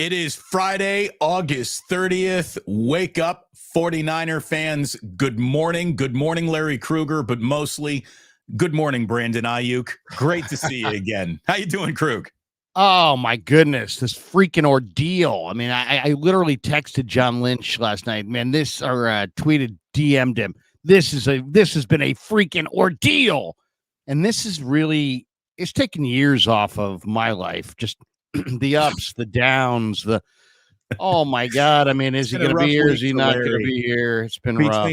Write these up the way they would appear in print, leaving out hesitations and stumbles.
It is Friday, August 30th. Wake up, 49er fans. Good morning. Good morning, Larry Krueger, but mostly good morning, Brandon Aiyuk. Great to see you again. How you doing, Krug? Oh, my goodness, this freaking ordeal. I mean, I literally texted John Lynch last night, man, tweeted, DM'd him. This has been a freaking ordeal. And this is really, it's taken years off of my life. Just the ups, the downs, oh my God. I mean, is he going to be here? Is he not going to be here? It's been rough.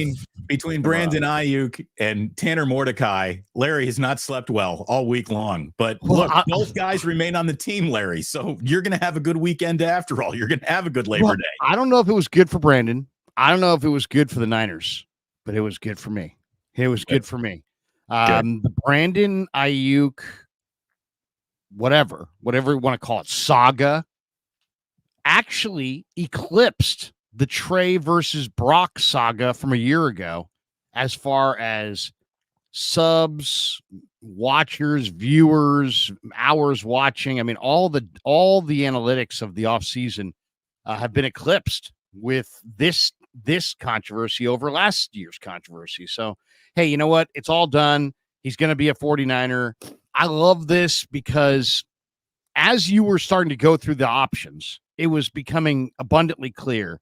Between Brandon Aiyuk and Tanner Mordecai, Larry has not slept well all week long. But look, both guys remain on the team, Larry. So you're going to have a good weekend after all. You're going to have a good Labor Day. I don't know if it was good for Brandon. I don't know if it was good for the Niners, but it was good for me. It was good for me. The Brandon Aiyuk, whatever you want to call it, saga, actually eclipsed the Trey versus Brock saga from a year ago as far as subs, watchers, viewers, hours watching. I mean, all the analytics of the offseason have been eclipsed with this controversy over last year's controversy. So, hey, you know what? It's all done. He's going to be a 49er. I love this because as you were starting to go through the options, it was becoming abundantly clear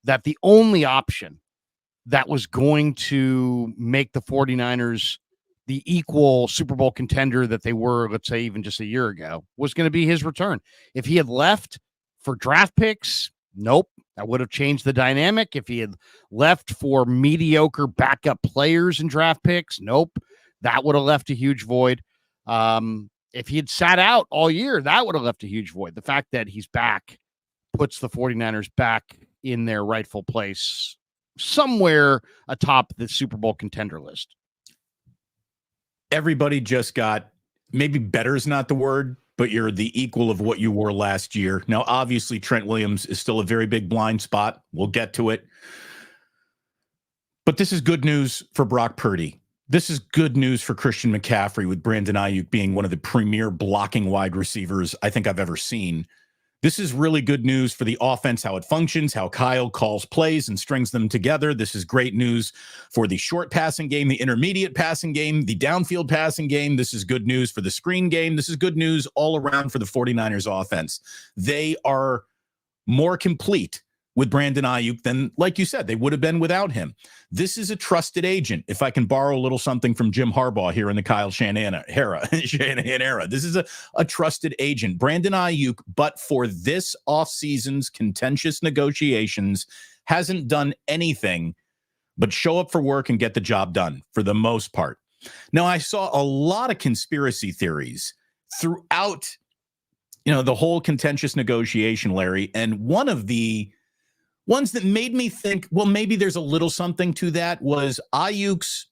that the only option that was going to make the 49ers the equal Super Bowl contender that they were, let's say, even just a year ago, was going to be his return. If he had left for draft picks, nope, that would have changed the dynamic. If he had left for mediocre backup players and draft picks, nope, that would have left a huge void. If he had sat out all year, that would have left a huge void. The fact that he's back puts the 49ers back in their rightful place somewhere atop the Super Bowl contender list. Everybody just got, maybe better is not the word, but you're the equal of what you were last year. Now, obviously, Trent Williams is still a very big blind spot. We'll get to it. But this is good news for Brock Purdy. This is good news for Christian McCaffrey, with Brandon Aiyuk being one of the premier blocking wide receivers I think I've ever seen. This is really good news for the offense, how it functions, how Kyle calls plays and strings them together. This is great news for the short passing game, the intermediate passing game, the downfield passing game. This is good news for the screen game. This is good news all around for the 49ers offense. They are more complete with Brandon Aiyuk than, like you said, they would have been without him. This is a trusted agent, if I can borrow a little something from Jim Harbaugh here in the Kyle Shanahan era. This is a trusted agent. Brandon Aiyuk, but for this offseason's contentious negotiations, hasn't done anything but show up for work and get the job done for the most part. Now, I saw a lot of conspiracy theories throughout, the whole contentious negotiation, Larry, and one of the ones that made me think, well, maybe there's a little something to that, was Aiyuk's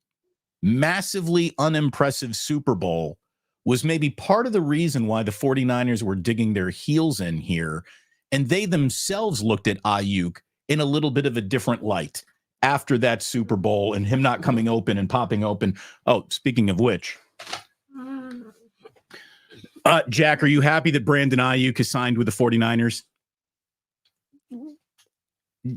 massively unimpressive Super Bowl was maybe part of the reason why the 49ers were digging their heels in here. And they themselves looked at Aiyuk in a little bit of a different light after that Super Bowl and him not coming open and popping open. Oh, speaking of which, Jack, are you happy that Brandon Aiyuk is signed with the 49ers?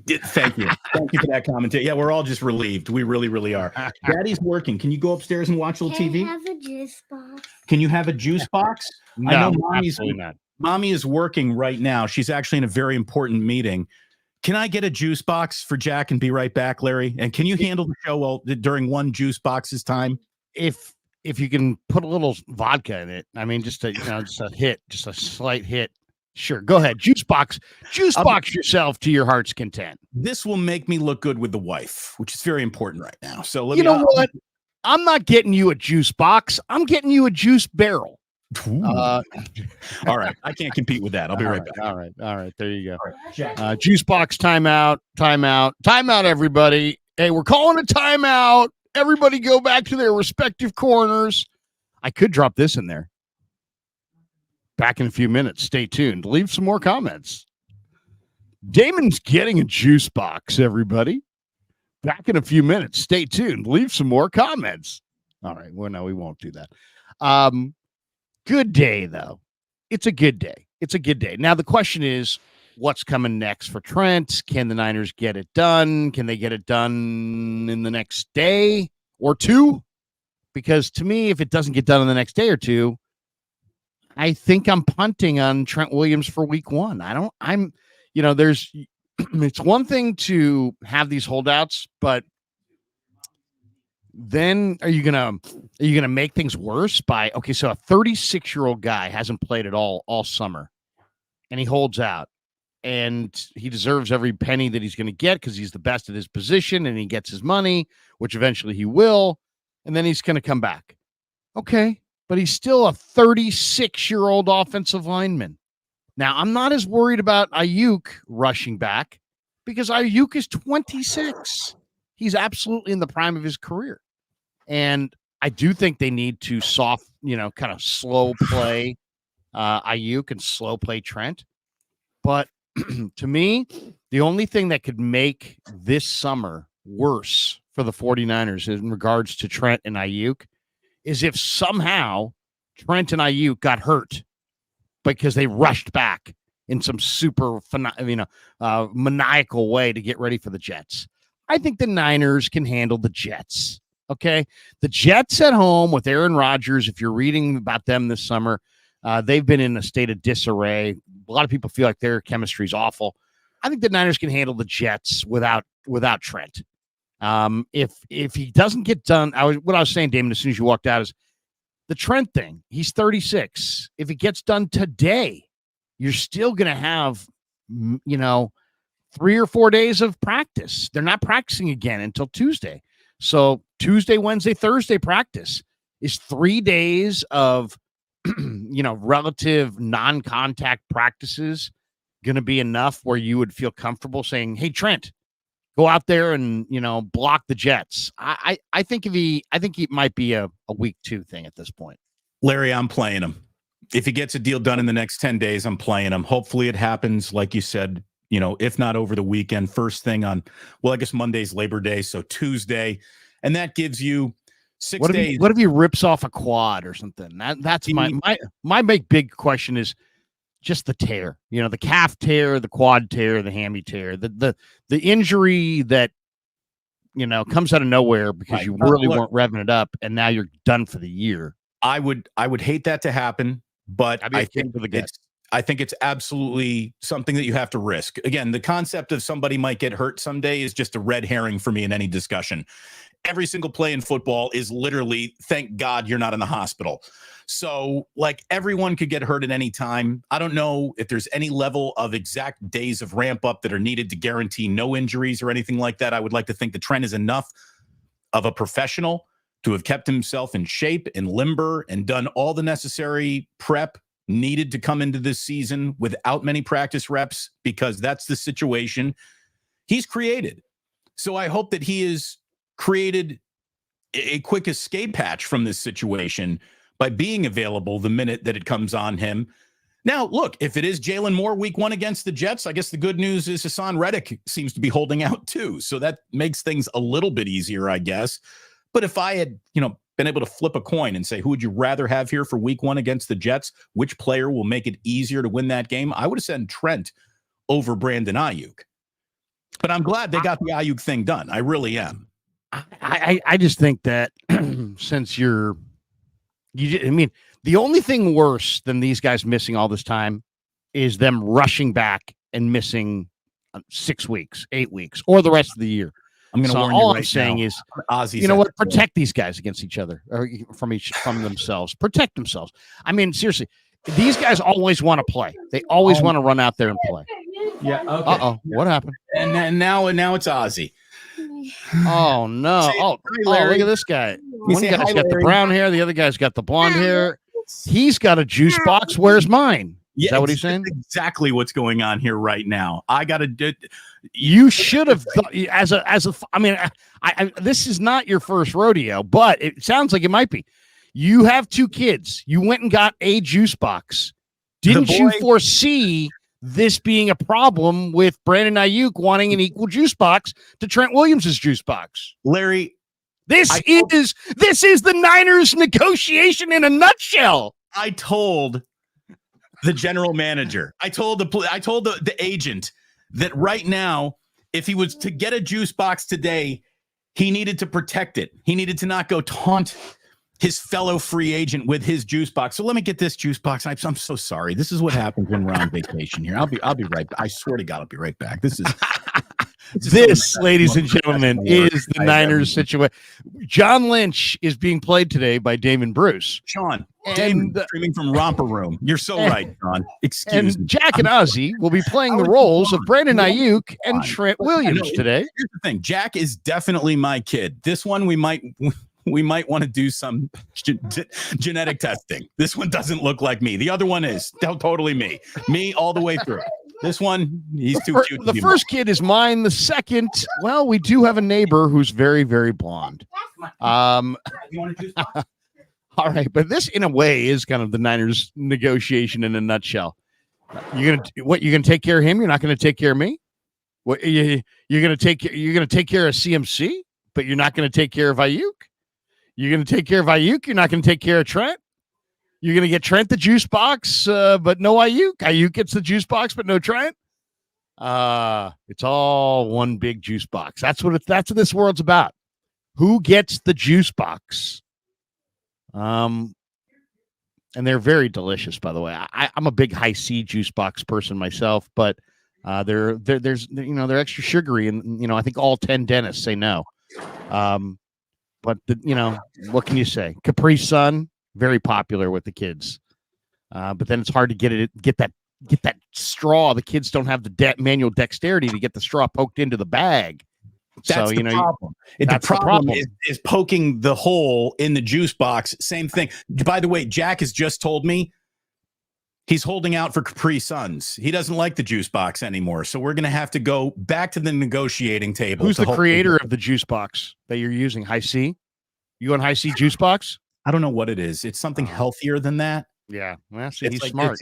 Thank you. Thank you for that commentary. Yeah, we're all just relieved. We really, really are. Daddy's working. Can you go upstairs and watch a little TV? Can I have a juice box? Can you have a juice box? No, I know absolutely not. Mommy is working right now. She's actually in a very important meeting. Can I get a juice box for Jack and be right back, Larry? And can you handle the show during one juice box's time? If you can put a little vodka in it, I mean, just a slight hit. Sure, go ahead. Juice box yourself to your heart's content. This will make me look good with the wife, which is very important right now. So what? I'm not getting you a juice box. I'm getting you a juice barrel. All right. I can't compete with that. I'll be right back. All right. There you go. Juice box timeout, everybody. Hey, we're calling a timeout. Everybody go back to their respective corners. I could drop this in there. Back in a few minutes. Stay tuned. Leave some more comments. Damon's getting a juice box, everybody. Back in a few minutes. Stay tuned. Leave some more comments. All right. Well, no, we won't do that. Good day, though. It's a good day. Now, the question is, what's coming next for Trent. Can the Niners get it done? Can they get it done in the next day or two? Because to me, if it doesn't get done in the next day or two, I think I'm punting on Trent Williams for week one. There's, it's one thing to have these holdouts, but then are you gonna make things worse by, okay, so a 36-year-old guy hasn't played at all summer, and he holds out, and he deserves every penny that he's going to get because he's the best at his position and he gets his money, which eventually he will, and then he's going to come back. Okay, but he's still a 36-year-old offensive lineman. Now, I'm not as worried about Aiyuk rushing back because Aiyuk is 26. He's absolutely in the prime of his career. And I do think they need to kind of slow play Aiyuk and slow play Trent. But to me, the only thing that could make this summer worse for the 49ers in regards to Trent and Aiyuk is if somehow Trent and Aiyuk got hurt because they rushed back in some super maniacal way to get ready for the Jets. I think the Niners can handle the Jets. Okay. The Jets at home with Aaron Rodgers, if you're reading about them this summer, they've been in a state of disarray. A lot of people feel like their chemistry is awful. I think the Niners can handle the Jets without Trent. If he doesn't get done, what I was saying, Damon, as soon as you walked out, is the Trent thing. He's 36. If it gets done today, you're still going to have, 3 or 4 days of practice. They're not practicing again until Tuesday. So Tuesday, Wednesday, Thursday practice is 3 days of, relative non-contact practices going to be enough where you would feel comfortable saying, hey, Trent, go out there and, block the Jets. I think it might be a week 2 thing at this point. Larry, I'm playing him. If he gets a deal done in the next 10 days, I'm playing him. Hopefully it happens, like you said, if not over the weekend, first thing on, I guess Monday's Labor Day, so Tuesday. And that gives you 6 days. What if he rips off a quad or something? That's my big question is just the tear, the calf tear, the quad tear, the hammy tear, the injury that, comes out of nowhere because you really weren't revving it up and now you're done for the year. I would hate that to happen, but I think it's absolutely something that you have to risk. Again, the concept of somebody might get hurt someday is just a red herring for me in any discussion. Every single play in football is literally, thank God you're not in the hospital. So, everyone could get hurt at any time. I don't know if there's any level of exact days of ramp up that are needed to guarantee no injuries or anything like that. I would like to think the Trent is enough of a professional to have kept himself in shape and limber and done all the necessary prep needed to come into this season without many practice reps, because that's the situation he's created. So I hope that he has created a quick escape hatch from this situation by being available the minute that it comes on him. Now, look, if it is Jalen Moore week 1 against the Jets, I guess the good news is Hassan Reddick seems to be holding out too. So that makes things a little bit easier, I guess. But if I had, been able to flip a coin and say, who would you rather have here for week 1 against the Jets? Which player will make it easier to win that game? I would have sent Trent over Brandon Aiyuk. But I'm glad they got the Aiyuk thing done. I really am. I just think that since the only thing worse than these guys missing all this time is them rushing back and missing 6 weeks, 8 weeks, or the rest of the year. I'm going to warn you all right I'm saying now, is, Ozzy protect these guys against each other or from themselves. Protect themselves. I mean, seriously, these guys always want to play. They always want to run out there and play. Yeah. Okay. Uh-oh. What happened? And now it's Ozzy. Oh no! Look at this guy. One guy's got the brown hair. The other guy's got the blonde hair. He's got a juice box. Where's mine? Is that what he's saying? Exactly what's going on here right now. I got to do. You should have thought this is not your first rodeo, but it sounds like it might be. You have 2 kids. You went and got a juice box. Didn't you foresee this being a problem with Brandon Aiyuk wanting an equal juice box to Trent Williams' juice box? Larry, this is the Niners negotiation in a nutshell. I told the general manager. I told the agent that right now, if he was to get a juice box today, he needed to protect it. He needed to not go taunt his fellow free agent with his juice box. So let me get this juice box. I'm so sorry. This is what happens when we're on vacation here. I'll be right back. I swear to God, I'll be right back. This, ladies and gentlemen, is the Niners situation. John Lynch is being played today by Damon Bruce. Sean, Damon, streaming from Romper Room. You're so right, Sean. Excuse me. Jack and Ozzy will be playing the roles of Brandon Aiyuk and Trent Williams today. Here's the thing. Jack is definitely my kid. This one we might want to do some genetic testing. This one doesn't look like me. The other one is totally me all the way through. This one, he's too cute. The first kid is mine. The second, well, we do have a neighbor who's very, very blonde. All right, but this, in a way, is kind of the Niners negotiation in a nutshell. You're gonna take care of him? You're not gonna take care of me? What you're gonna take care of CMC, but you're not gonna take care of Aiyuk? You're gonna take care of Aiyuk? You're not gonna take care of Trent? You're going to get Trent the juice box, but no Aiyuk. Aiyuk gets the juice box, but no Trent. It's all one big juice box. That's what this world's about. Who gets the juice box? And they're very delicious, by the way. I'm a big high C juice box person myself, but they're extra sugary, and I think all 10 dentists say no. But what can you say? Capri Sun. Very popular with the kids, but then it's hard to get that straw. The kids don't have the manual dexterity to get the straw poked into the bag. That's the problem. The problem is poking the hole in the juice box. Same thing. By the way, Jack has just told me he's holding out for Capri Suns. He doesn't like the juice box anymore, so we're going to have to go back to the negotiating table. Who's the creator of the juice box that you're using? High C? You on High C juice box? I don't know what it is. It's something healthier than that. Yeah. Well, see, he's smart.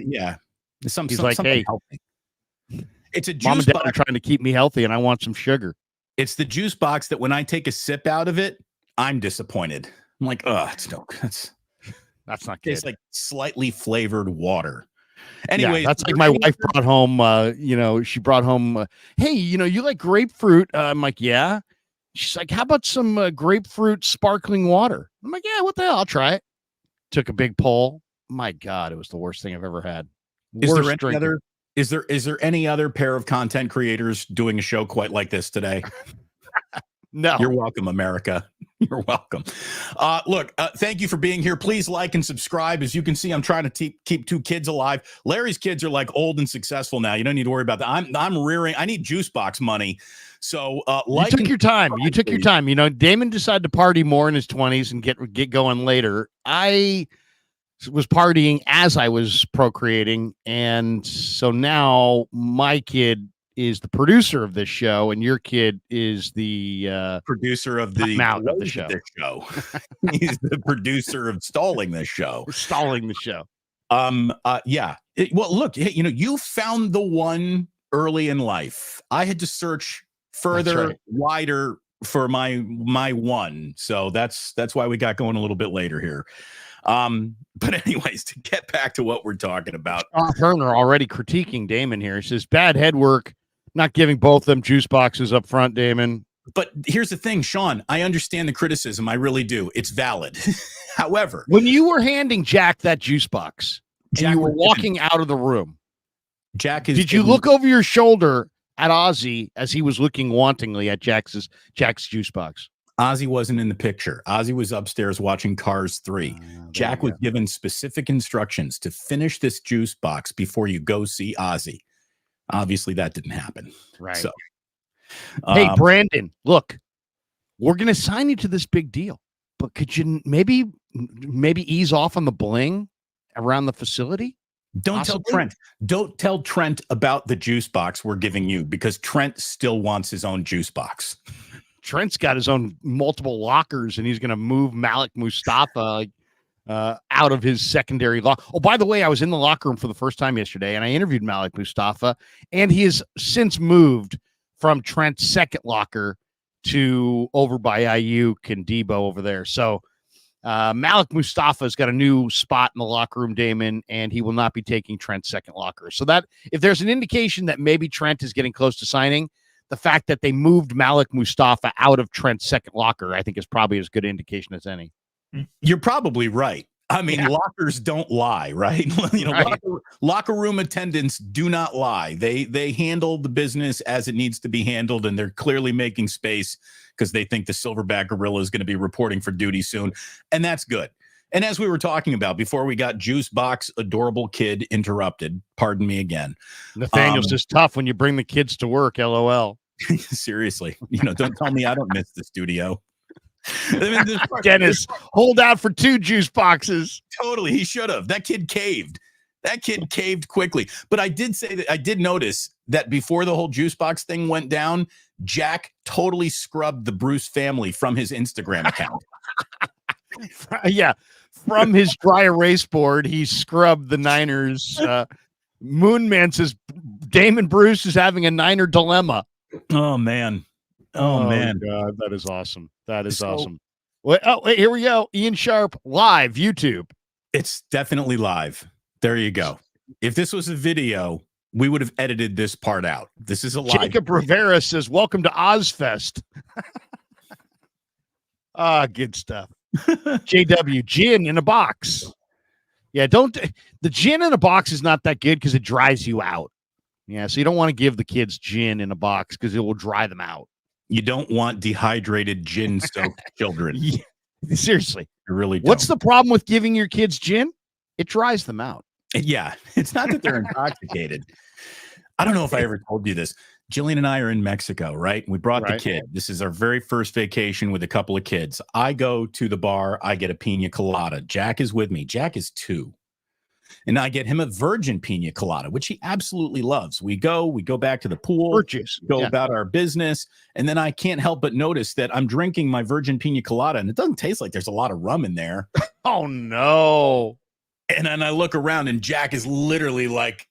It's something hey, healthy. It's a juice Mom and Dad box. are trying to keep me healthy, and I want some sugar. It's the juice box that when I take a sip out of it, I'm disappointed. I'm like, that's not good. It's like slightly flavored water. Anyway, that's like my wife brought home. She brought home. Hey, you like grapefruit? I'm like, yeah. She's like, how about some grapefruit sparkling water? I'm like, yeah, what the hell? I'll try it. Took a big pull. My God, it was the worst thing I've ever had. Is there any other pair of content creators doing a show quite like this today? No. You're welcome, America. You're welcome. Look, thank you for being here. Please like and subscribe. As you can see, I'm trying to keep two kids alive. Larry's kids are like old and successful now. You don't need to worry about that. I'm rearing. I need juice box money. So you took your time. You took your time. Damon decided to party more in his 20s and get going later. I was partying as I was procreating, and so now my kid is the producer of this show, and your kid is the producer of the show. He's the producer of stalling this show. Stalling the show. Yeah. Well, look, you found the one early in life. I had to search further, wider for my one. So that's why we got going a little bit later here. But anyways, to get back to what we're talking about. Turner already critiquing Damon here. He says, bad head work, not giving both them juice boxes up front, Damon. But here's the thing, Sean, I understand the criticism. I really do. It's valid. However, when you were handing Jack that juice box and you were walking out of the room, did you look over your shoulder at Ozzy as he was looking wantingly at Jack's juice box? Ozzy wasn't in the picture. Ozzy was upstairs watching Cars 3. Jack was given specific instructions to finish this juice box before you go see Ozzy. Obviously, that didn't happen. Right. So, hey, Brandon, look, we're going to sign you to this big deal, but could you maybe ease off on the bling around the facility? Don't tell Trent about the juice box we're giving you, because Trent still wants his own juice box. Trent's got his own multiple lockers, and he's going to move Malik Mustafa out of his secondary lock. Oh, by the way, I was in the locker room for the first time yesterday, and I interviewed Malik Mustafa, and he has since moved from Trent's second locker to over by Aiyuk and Debo over there. So Malik Mustafa's got a new spot in the locker room, Damon, and he will not be taking Trent's second locker. So that if there's an indication that maybe Trent is getting close to signing, the fact that they moved Malik Mustafa out of Trent's second locker, I think is probably as good an indication as any. You're probably right. I mean, lockers don't lie, right? Right. Locker room attendants do not lie. They handle the business as it needs to be handled, and they're clearly making space because they think the Silverback Gorilla is going to be reporting for duty soon, and that's good. And as we were talking about before we got Juice Box, adorable kid interrupted, pardon me again. Nathaniel's just tough when you bring the kids to work, LOL. Seriously, don't tell me I don't miss the studio. I mean, Dennis, hold out for 2 juice boxes. Totally, he should have. That kid caved. That kid caved quickly. But I did say that I did notice that before the whole juice box thing went down, Jack totally scrubbed the Bruce family from his Instagram account. Yeah, from his dry erase board, he scrubbed the Niners. Moonman says Damon Bruce is having a Niner dilemma. Oh man. Oh man, God, that is awesome. That is awesome. Wait, here we go. Ian Sharp live YouTube. It's definitely live. There you go. If this was a video, we would have edited this part out. This is a live. Jacob Rivera says, "Welcome to Ozfest." Good stuff. JW gin in a box. Yeah, the gin in a box is not that good because it dries you out. Yeah, so you don't want to give the kids gin in a box because it will dry them out. You don't want dehydrated gin-soaked children. Yeah, seriously. You really don't. What's the problem with giving your kids gin? It dries them out. Yeah, it's not that they're intoxicated. I don't know if I ever told you this. Jillian and I are in Mexico, right? We brought the kid. This is our very first vacation with a couple of kids. I go to the bar. I get a pina colada. Jack is with me. Jack is 2. And I get him a virgin pina colada, which he absolutely loves. We go back to the pool, about our business. And then I can't help but notice that I'm drinking my virgin pina colada and it doesn't taste like there's a lot of rum in there. Oh, no. And then I look around and Jack is literally like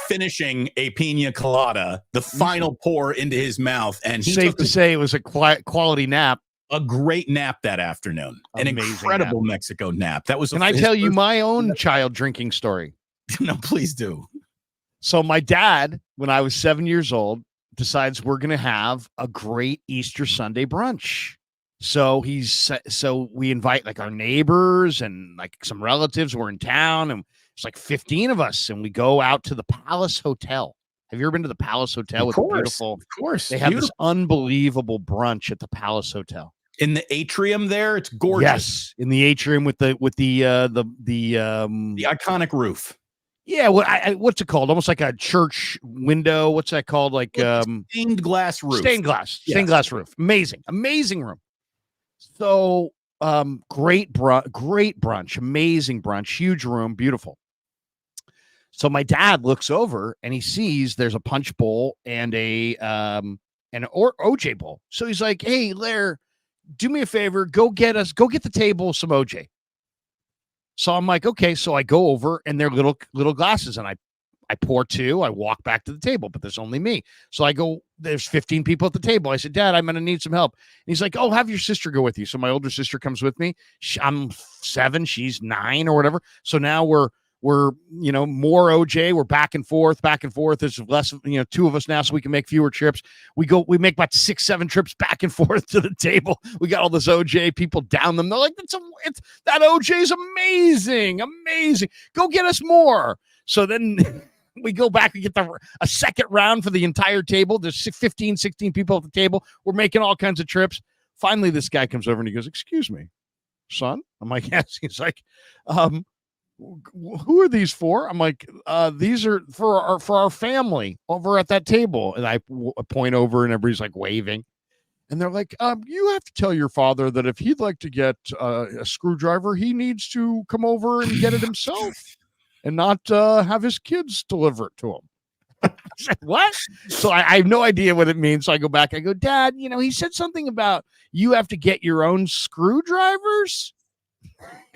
finishing a pina colada, the final pour into his mouth. And he's safe to say it was a quality nap. A great nap that afternoon. An incredible Mexico nap. That was. Can I tell you my own child drinking story? No, please do. So my dad, when I was 7 years old, decides we're going to have a great Easter Sunday brunch. So we invite like our neighbors and like some relatives who are in town, and it's like 15 of us, and we go out to the Palace Hotel. Have you ever been to the Palace Hotel? Of course. They have this unbelievable brunch at the Palace Hotel. In the atrium there, it's gorgeous. Yes, in the atrium with the iconic roof. Yeah, what's it called? Almost like a church window. What's that called? Like stained glass roof. Stained glass roof. Amazing room. So great brunch, amazing brunch, huge room, beautiful. So my dad looks over and he sees there's a punch bowl and an OJ bowl. So he's like, "Hey, Lair, do me a favor, go get the table some OJ." So I'm like, okay. So I go over and they're little glasses and I pour 2. I walk back to the table, but there's only me. So I go, there's 15 people at the table. I said, "Dad, I'm going to need some help." And he's like, "Oh, have your sister go with you." So my older sister comes with me. I'm 7, she's 9 or whatever. So now we're more OJ. We're back and forth. There's less, 2 of us now, so we can make fewer trips. We make about 6, 7 trips back and forth to the table. We got all this OJ, people down them. They're like, that OJ is amazing. Go get us more. So then we go back and get a second round for the entire table. There's 15, 16 people at the table. We're making all kinds of trips. Finally, this guy comes over and he goes, "Excuse me, son?" I'm like, "Yes." He's like, "Who are these for?" I'm like, "These are for our family over at that table." And I point over and everybody's like waving. And they're like, "You have to tell your father that if he'd like to get a screwdriver, he needs to come over and get it himself and not have his kids deliver it to him." I said, "What?" So I have no idea what it means. So I go back. I go, "Dad, he said something about you have to get your own screwdrivers."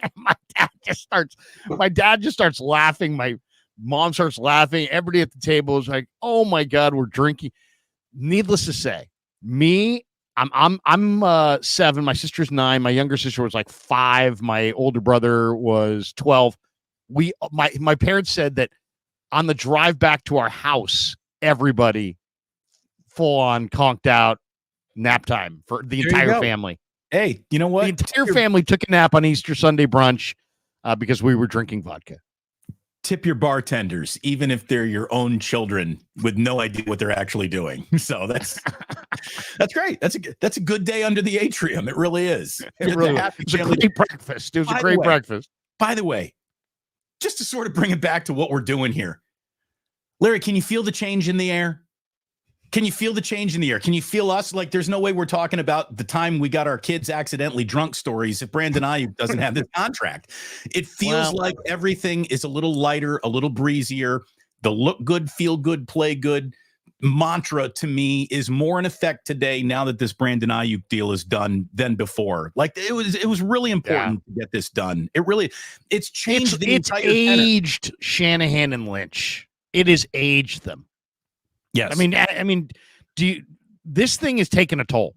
And my dad just starts laughing. My mom starts laughing. Everybody at the table is like, "Oh my God, we're drinking." Needless to say, me I'm 7. My sister's 9. My younger sister was like 5. My older brother was 12. My parents said that on the drive back to our house, everybody full on conked out nap time for the entire family. Hey, you know what? The entire family took a nap on Easter Sunday brunch because we were drinking vodka. Tip your bartenders, even if they're your own children with no idea what they're actually doing. So that's great. That's a good day under the atrium. It really is. It was a great breakfast. It was a great breakfast. By the way, just to sort of bring it back to what we're doing here, Larry, can you feel the change in the air? Can you feel the change in the air? Can you feel us? Like, there's no way we're talking about the time we got our kids accidentally drunk stories if Brandon Aiyuk doesn't have this contract. It feels like everything is a little lighter, a little breezier. The look good, feel good, play good mantra to me is more in effect today now that this Brandon Aiyuk deal is done than before. Like, it was really important to get this done. It's changed the entire aged tenor. Shanahan and Lynch. It has aged them. Yes. I mean, this thing is taking a toll.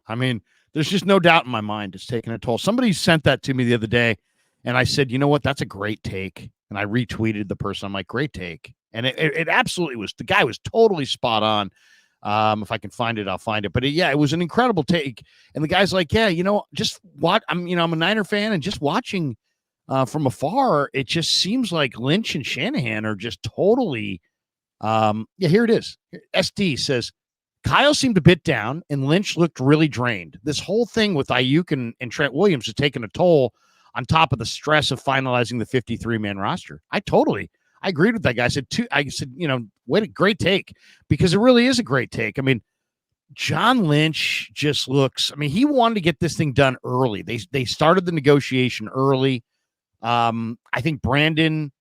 I mean, there's just no doubt in my mind it's taking a toll. Somebody sent that to me the other day, and I said, you know what? That's a great take. And I retweeted the person. I'm like, great take. And it absolutely was. The guy was totally spot on. If I can find it, I'll find it. But it was an incredible take. And the guy's like, yeah, just watch. I'm a Niner fan, and just watching from afar, it just seems like Lynch and Shanahan are just totally. Here it is. SD says Kyle seemed a bit down and Lynch looked really drained. This whole thing with Aiyuk and Trent Williams has taken a toll on top of the stress of finalizing the 53-man roster. I agreed with that guy. I said, great take, because it really is a great take. I mean, John Lynch just looks, he wanted to get this thing done early. They started the negotiation early. I think Brandon,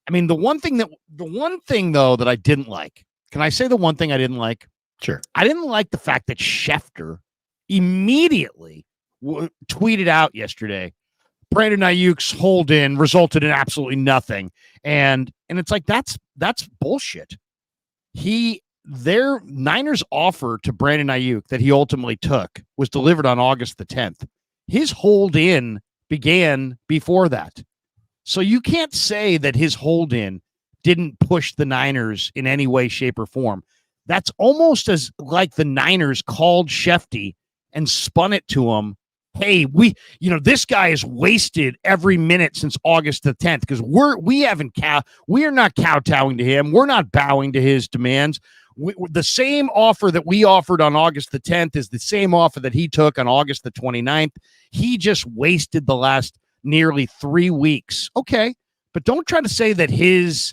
the one thing though that I didn't like, can I say the one thing I didn't like? Sure. I didn't like the fact that Schefter immediately tweeted out yesterday, Brandon Aiyuk's hold-in resulted in absolutely nothing. And it's like, that's bullshit. Their Niners offer to Brandon Aiyuk that he ultimately took was delivered on August the 10th. His hold-in began before that. So you can't say that his hold-in didn't push the Niners in any way, shape, or form. That's almost as like the Niners called Shefty and spun it to him. Hey, this guy has wasted every minute since August the 10th because we are not kowtowing to him. We're not bowing to his demands. The same offer that we offered on August the 10th is the same offer that he took on August the 29th. He just wasted the last nearly 3 weeks. Okay. But don't try to say that his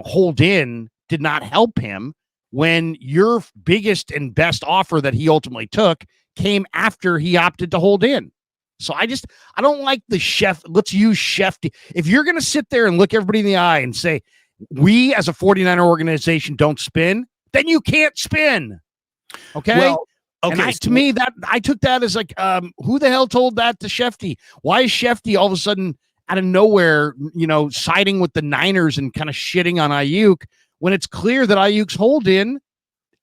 hold in did not help him when your biggest and best offer that he ultimately took came after he opted to hold in. So I don't like the let's use Shefty. If you're going to sit there and look everybody in the eye and say, we as a 49er organization don't spin, then you can't spin. Okay. Well, okay. To me, that I took that as like, who the hell told that to Shefty? Why is Shefty all of a sudden out of nowhere, siding with the Niners and kind of shitting on Aiyuk when it's clear that Aiyuk's hold-in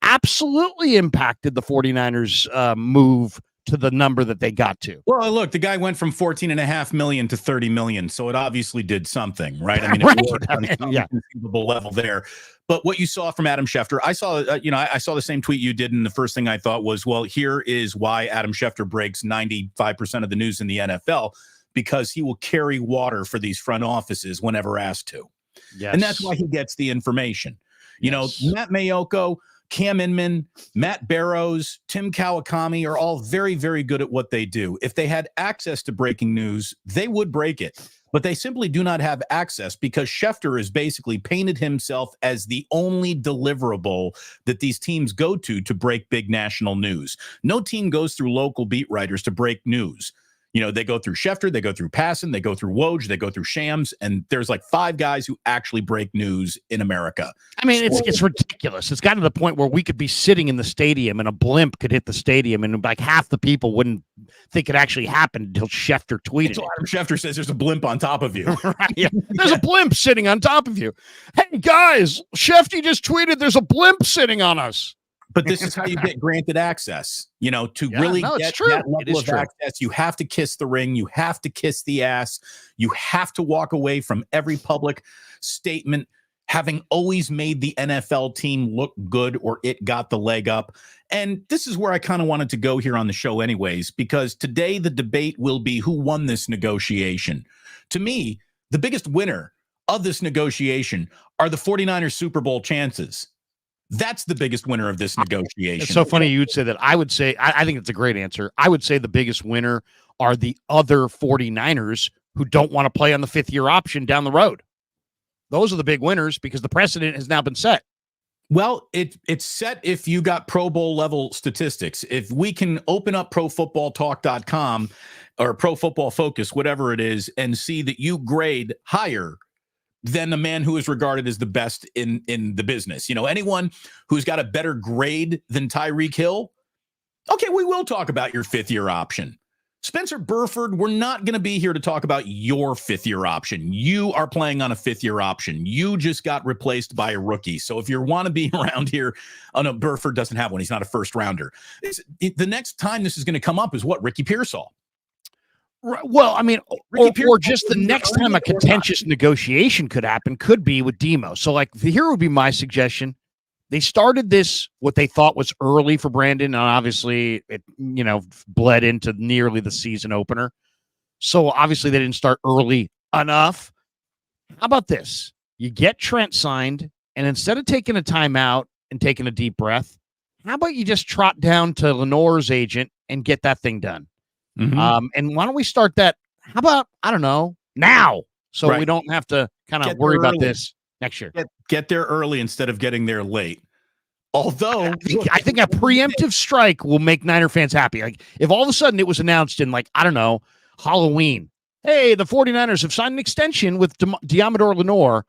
absolutely impacted the 49ers move to the number that they got to? Well, look, the guy went from $14.5 million to $30 million, so it obviously did something, right? It worked on some conceivable level there. But what you saw from Adam Schefter, I saw the same tweet you did, and the first thing I thought was, well, here is why Adam Schefter breaks 95% of the news in the NFL, because he will carry water for these front offices whenever asked to. Yes. And that's why he gets the information. Matt Mayoko, Cam Inman, Matt Barrows, Tim Kawakami are all very, very good at what they do. If they had access to breaking news, they would break it. But they simply do not have access because Schefter has basically painted himself as the only deliverable that these teams go to break big national news. No team goes through local beat writers to break news. They go through Schefter, they go through Passon, they go through Woj, they go through Shams, and there's like 5 guys who actually break news in America. It's ridiculous. It's gotten to the point where we could be sitting in the stadium and a blimp could hit the stadium and like half the people wouldn't think it actually happened until Schefter tweeted. Until Schefter says there's a blimp on top of you. Right, yeah. There's a blimp sitting on top of you. Hey guys, Shefty just tweeted there's a blimp sitting on us. But this is how you get granted access. To really no, it's get true. that It level is of true. access, you have to kiss the ring. You have to kiss the ass. You have to walk away from every public statement having always made the NFL team look good or it got the leg up. And this is where I kind of wanted to go here on the show anyways, because today the debate will be who won this negotiation. To me, the biggest winner of this negotiation are the 49ers Super Bowl chances. That's the biggest winner of this negotiation. It's so funny you would say that. I would say, I think it's a great answer. I would say the biggest winner are the other 49ers who don't want to play on the 5th-year option down the road. Those are the big winners because the precedent has now been set. Well, it's set if you got Pro Bowl level statistics. If we can open up profootballtalk.com or Pro Football Focus, whatever it is, and see that you grade higher than the man who is regarded as the best in the business. Anyone who's got a better grade than Tyreek Hill, okay, we will talk about your 5th-year option. Spencer Burford, we're not going to be here to talk about your 5th-year option. You are playing on a 5th-year option. You just got replaced by a rookie. So if you want to be around here, oh no, Burford doesn't have one. He's not a first rounder. The next time this is going to come up is what? Ricky Pearsall. Well, I mean, or just the next time a contentious negotiation could happen could be with Demo. So, here would be my suggestion. They started this, what they thought was early for Brandon, and obviously it, bled into nearly the season opener. So, obviously, they didn't start early enough. How about this? You get Trent signed, and instead of taking a timeout and taking a deep breath, how about you just trot down to Lenore's agent and get that thing done? Mm-hmm. And why don't we start that? How about, I don't know, now? So we don't have to kind of worry about this next year. Get there early instead of getting there late. Although I think a preemptive strike will make Niner fans happy. Like if all of a sudden it was announced in I don't know, Halloween, hey, the 49ers have signed an extension with Diamador Lenore.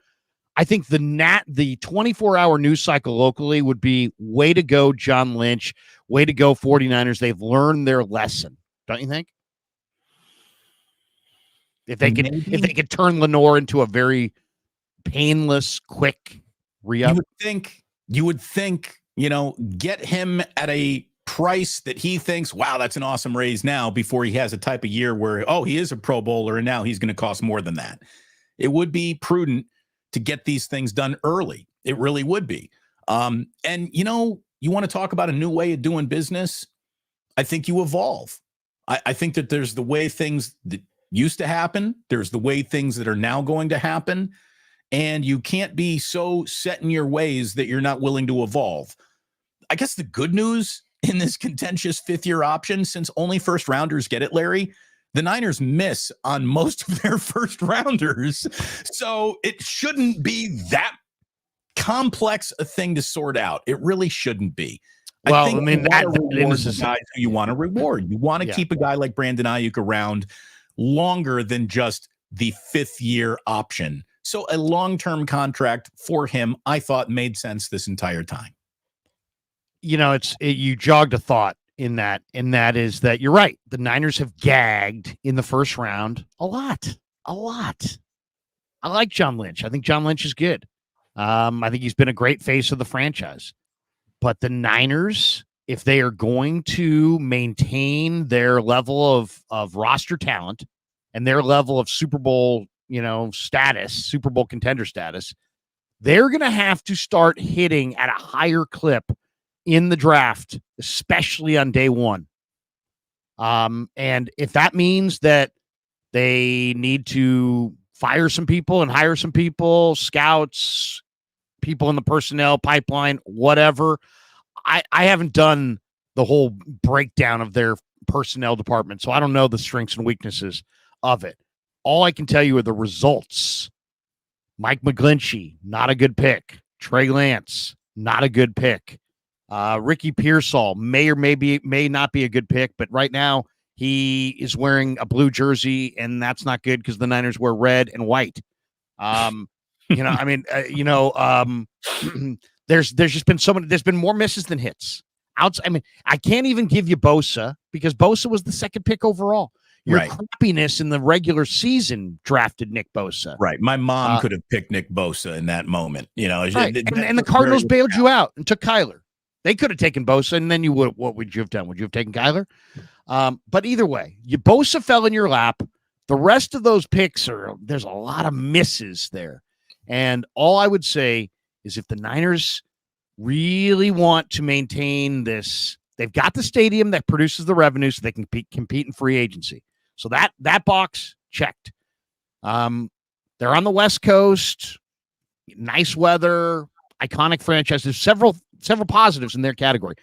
I think the 24-hour news cycle locally would be way to go, John Lynch, way to go, 49ers. They've learned their lesson. Don't you think? If they could turn Lenore into a very painless, quick re-up. You would think, get him at a price that he thinks, wow, that's an awesome raise now before he has a type of year where, he is a Pro Bowler and now he's going to cost more than that. It would be prudent to get these things done early. It really would be. And you want to talk about a new way of doing business? I think you evolve. I think that there's the way things that used to happen. There's the way things that are now going to happen. And you can't be so set in your ways that you're not willing to evolve. I guess the good news in this contentious 5th-year option, since only first rounders get it, Larry, the Niners miss on most of their first rounders. So it shouldn't be that complex a thing to sort out. It really shouldn't be. Well, I mean, that is guys who you want to reward. You want to keep a guy like Brandon Aiyuk around longer than just the 5th-year option. So a long-term contract for him, I thought made sense this entire time. You jogged a thought in that is that you're right. The Niners have gagged in the first round a lot. I like John Lynch. I think John Lynch is good. I think he's been a great face of the franchise. But the Niners, if they are going to maintain their level of roster talent and their level of Super Bowl, status, Super Bowl contender status, they're going to have to start hitting at a higher clip in the draft, especially on day one. And if that means that they need to fire some people and hire some people, scouts, people in the personnel pipeline, whatever. I haven't done the whole breakdown of their personnel department, so I don't know the strengths and weaknesses of it. All I can tell you are the results. Mike McGlinchey, not a good pick. Trey Lance, not a good pick. Ricky Pearsall may not be a good pick, but right now he is wearing a blue jersey, and that's not good because the Niners wear red and white. There's just been so many. There's been more misses than hits. I can't even give you Bosa because Bosa was the second pick overall. Your crappiness in the regular season drafted Nick Bosa. Right. My mom could have picked Nick Bosa in that moment. Right. And the Cardinals bailed you out and took Kyler. They could have taken Bosa, and then what would you have done? Would you have taken Kyler? But either way, Bosa fell in your lap. The rest of those picks there's a lot of misses there. And all I would say is if the Niners really want to maintain this, they've got the stadium that produces the revenue so they can compete in free agency. So that box checked. They're on the West Coast, nice weather, iconic franchise. There's several positives in their category.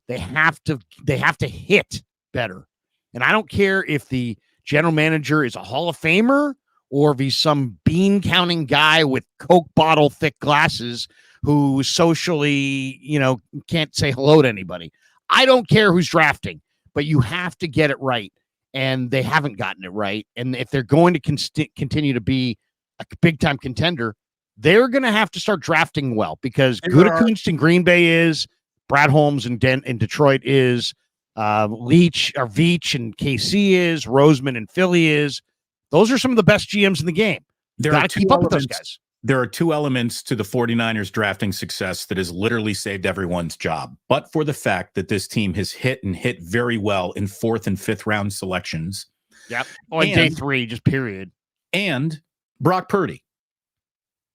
They have to hit better. And I don't care if the general manager is a Hall of Famer or if he's some bean counting guy with Coke bottle thick glasses who socially, can't say hello to anybody. I don't care who's drafting, but you have to get it right. And they haven't gotten it right. And if they're going to continue to be a big time contender, they're going to have to start drafting well, because Gutekunst in Green Bay is, Brad Holmes in Detroit is, Veach and KC is, Roseman in Philly is. Those are some of the best GMs in the game. You got to keep up with those guys. There are two elements to the 49ers drafting success that has literally saved everyone's job, but for the fact that this team has hit very well in 4th and 5th round selections. Yep. On day 3, just period. And Brock Purdy.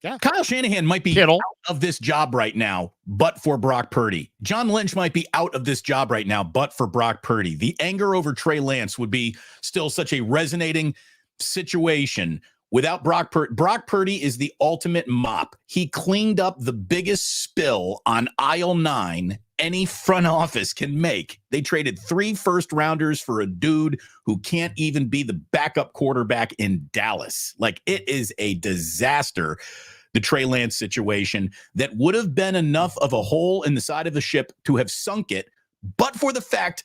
Yeah. Kyle Shanahan might be out of this job right now, but for Brock Purdy. John Lynch might be out of this job right now, but for Brock Purdy. The anger over Trey Lance would be still such a resonating situation without Brock Purdy. Brock Purdy is the ultimate mop. He cleaned up the biggest spill on aisle 9 any front office can make. They traded 3 first-rounders for a dude who can't even be the backup quarterback in Dallas. Like, it is a disaster, the Trey Lance situation, that would have been enough of a hole in the side of the ship to have sunk it, but for the fact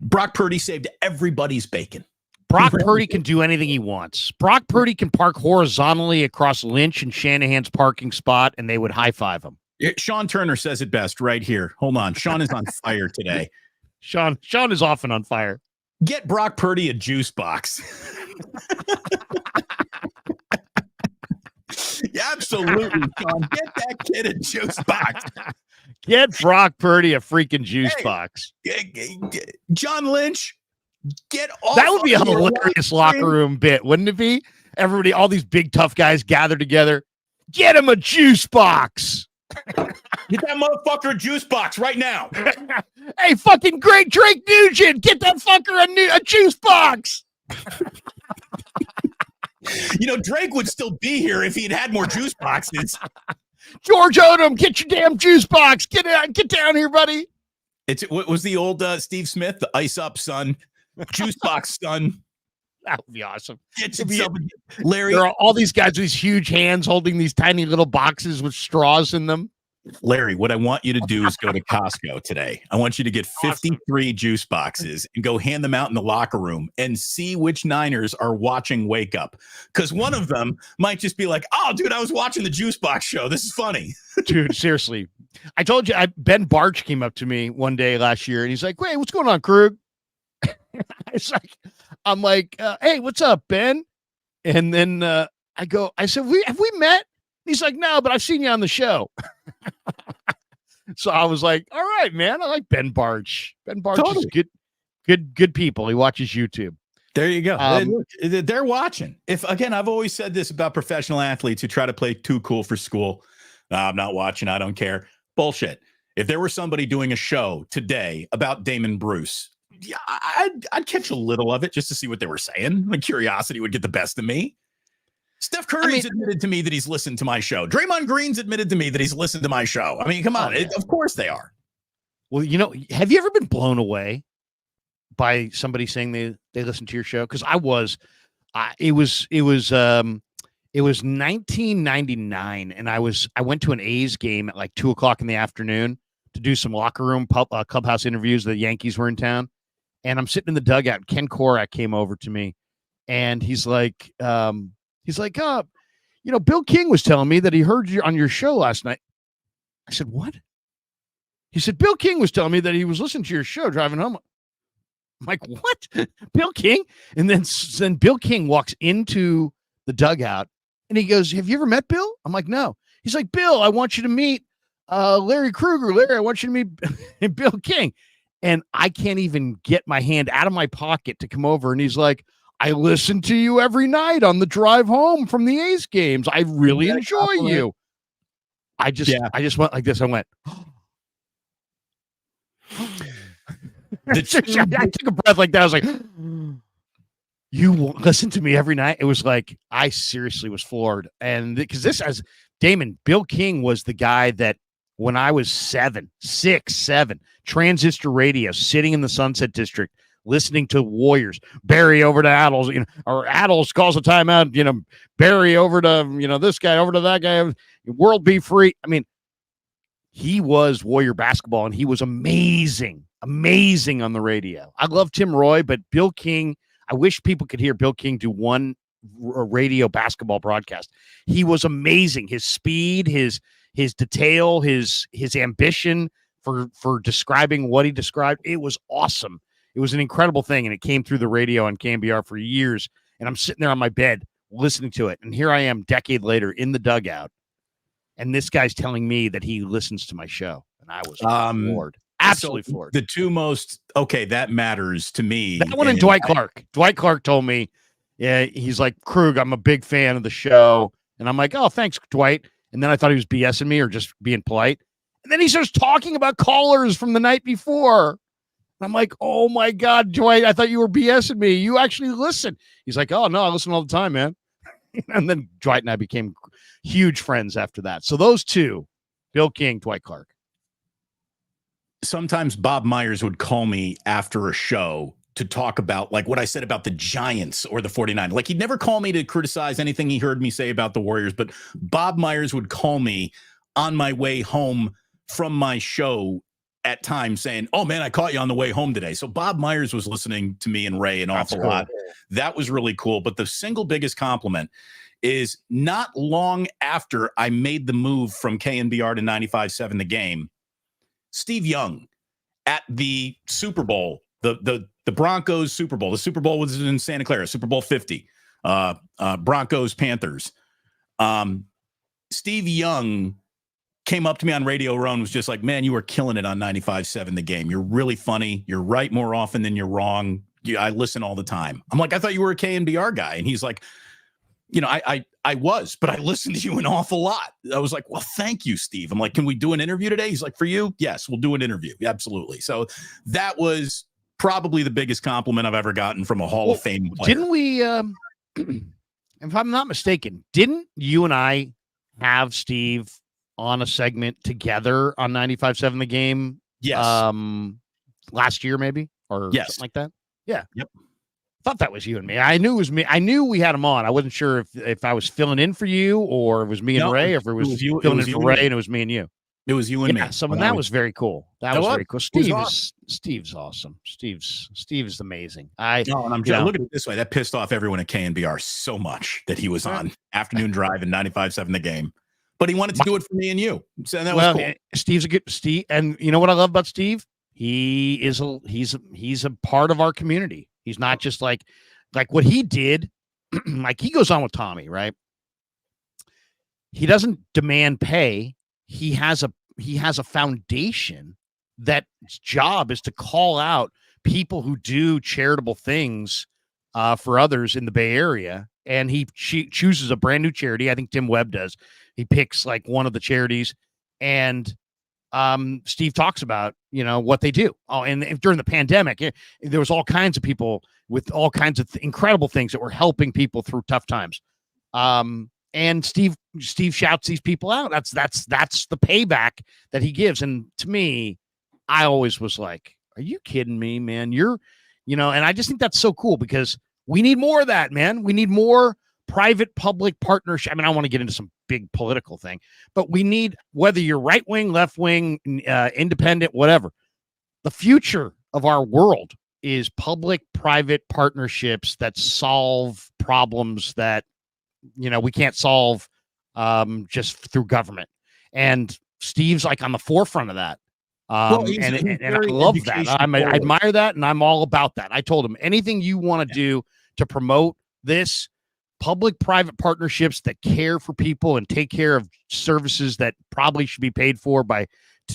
Brock Purdy saved everybody's bacon. Brock Purdy can do anything he wants. Brock Purdy can park horizontally across Lynch and Shanahan's parking spot, and they would high-five him. Sean Turner says it best right here. Hold on. Sean is on fire today. Sean is often on fire. Get Brock Purdy a juice box. Absolutely, Sean. Get that kid a juice box. Get Brock Purdy a freaking juice box. John Lynch, get off. That would be a hilarious locker room bit, wouldn't it be? Everybody, all these big tough guys gathered together. Get him a juice box. Get that motherfucker a juice box right now. Hey, fucking great Drake Nugent, get that fucker a juice box. Drake would still be here if he'd had more juice boxes. George Odom, get your damn juice box. Get down here, buddy. What was the old Steve Smith? The ice up, son. Juice box, son. That would be awesome. Larry. There are all these guys with these huge hands holding these tiny little boxes with straws in them. Larry, what I want you to do is go to Costco today. I want you to get 53 juice boxes and go hand them out in the locker room and see which Niners are watching Wake Up. Because one of them might just be like, oh, dude, I was watching the juice box show. This is funny. Dude, seriously. I told you, Ben Barch came up to me one day last year and he's like, wait, what's going on, Krug? I'm like, hey, what's up, Ben? And then I said, have we met? He's like, no, but I've seen you on the show. So I was like, all right, man. I like Ben Barch. Ben Barch is good people. He watches YouTube. There you go. They're watching. I've always said this about professional athletes who try to play too cool for school. I'm not watching. I don't care. Bullshit. If there were somebody doing a show today about Damon Bruce, yeah, I'd catch a little of it just to see what they were saying. My curiosity would get the best of me. Steph Curry's admitted to me that he's listened to my show. Draymond Green's admitted to me that he's listened to my show. I mean, come on. Of course they are. Well, have you ever been blown away by somebody saying they listen to your show? Because I was. It was 1999, and I went to an A's game at like 2:00 in the afternoon to do some locker room clubhouse interviews. The Yankees were in town, and I'm sitting in the dugout. And Ken Korak came over to me, and he's like, Bill King was telling me that he heard you on your show last night. I said, what? He said, Bill King was telling me that he was listening to your show driving home. I'm like, what? Bill King? And then Bill King walks into the dugout and he goes, have you ever met Bill? I'm like, no. He's like, Bill, I want you to meet Larry Krueger, Larry, I want you to meet Bill King. And I can't even get my hand out of my pocket to come over. And he's like, I listen to you every night on the drive home from the A's games. I really enjoy you. I just went like this. I went, I took a breath like that. I was like, you listen to me every night. It was like, I seriously was floored. And because this, as Damon, Bill King was the guy that when I was 7, transistor radio, sitting in the Sunset District, listening to Warriors, Barry over to Addles, or Addles calls a timeout, Barry over to, this guy over to that guy, world be free. I mean, he was Warrior basketball, and he was amazing on the radio. I love Tim Roy, but Bill King, I wish people could hear Bill King do one radio basketball broadcast. He was amazing. His speed, his detail, his ambition for describing what he described. It was awesome. It was an incredible thing, and it came through the radio on KNBR for years, and I'm sitting there on my bed listening to it, and here I am decade later in the dugout, and this guy's telling me that he listens to my show, and I was floored. Absolutely floored. The two most, that matters to me. That one and Dwight Clark. Dwight Clark told me, he's like, Krug, I'm a big fan of the show, and I'm like, oh, thanks, Dwight. And then I thought he was BSing me or just being polite. And then he starts talking about callers from the night before. I'm like, oh my God, Dwight, I thought you were BSing me. You actually listen. He's like, oh no, I listen all the time, man. And then Dwight and I became huge friends after that. So those two, Bill King, Dwight Clark. Sometimes Bob Myers would call me after a show to talk about like what I said about the Giants or the 49ers. Like he'd never call me to criticize anything he heard me say about the Warriors, but Bob Myers would call me on my way home from my show at times saying, oh man, I caught you on the way home today. So Bob Myers was listening to me and Ray an awful lot. That was really cool. But the single biggest compliment is not long after I made the move from KNBR to 95.7 The Game, Steve Young at the Super Bowl, the Broncos Super Bowl. The Super Bowl was in Santa Clara, Super Bowl 50, Broncos Panthers. Steve Young came up to me on Radio Row and was just like, man, you were killing it on 95.7 The Game. You're really funny. You're right more often than you're wrong. I listen all the time. I'm like, I thought you were a KNBR guy. And he's like, I was, but I listened to you an awful lot. I was like, well, thank you, Steve. I'm like, can we do an interview today? He's like, for you? Yes, we'll do an interview. Absolutely. So that was probably the biggest compliment I've ever gotten from a Hall of Fame player. Didn't we, if I'm not mistaken, didn't you and I have Steve on a segment together on 95.7 The Game? Yes. Last year, maybe, or something like that. Yeah. Yep. Thought that was you and me. I knew it was me. I knew we had him on. I wasn't sure if I was filling in for you or it was me and Ray, or if it was you filling in for Ray and it was me and you. It was you and me. So that was very cool. That was very cool. Steve's awesome. Steve's amazing. And I'm just look at it this way. That pissed off everyone at KNBR so much that he was on Afternoon Drive in 95.7 The Game. But he wanted to do it for me and you. So that was cool. Steve's a good Steve, and you know what I love about Steve? He's a part of our community. He's not just like what he did. Like he goes on with Tommy, right? He doesn't demand pay. He has a foundation that its job is to call out people who do charitable things for others in the Bay Area, and he chooses a brand new charity. I think Tim Webb does. He picks like one of the charities, and Steve talks about, what they do. Oh, and during the pandemic, there was all kinds of people with all kinds of incredible things that were helping people through tough times. And Steve shouts these people out. That's the payback that he gives. And to me, I always was like, are you kidding me, man? And I just think that's so cool because we need more of that, man. We need more private-public partnership. I mean, I don't want to get into some big political thing, but we need, whether you're right-wing, left-wing, independent, whatever, the future of our world is public-private partnerships that solve problems that, we can't solve just through government. And Steve's like on the forefront of that. And I love that. I admire that, and I'm all about that. I told him, anything you want to do to promote this, public-private partnerships that care for people and take care of services that probably should be paid for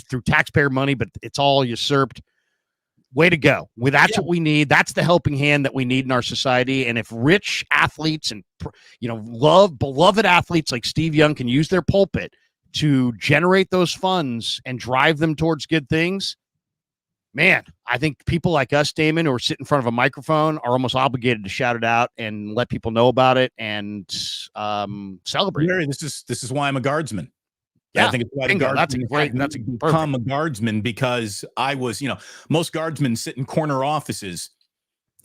through taxpayer money, but it's all usurped. Way to go. Well, that's what we need. That's the helping hand that we need in our society. And if rich athletes and, beloved athletes like Steve Young can use their pulpit to generate those funds and drive them towards good things, man, I think people like us, Damon, who are sitting in front of a microphone are almost obligated to shout it out and let people know about it and celebrate. Larry, this is why I'm a guardsman. Yeah, I think it's why that's a great. That's a become a guardsman, because I was, most guardsmen sit in corner offices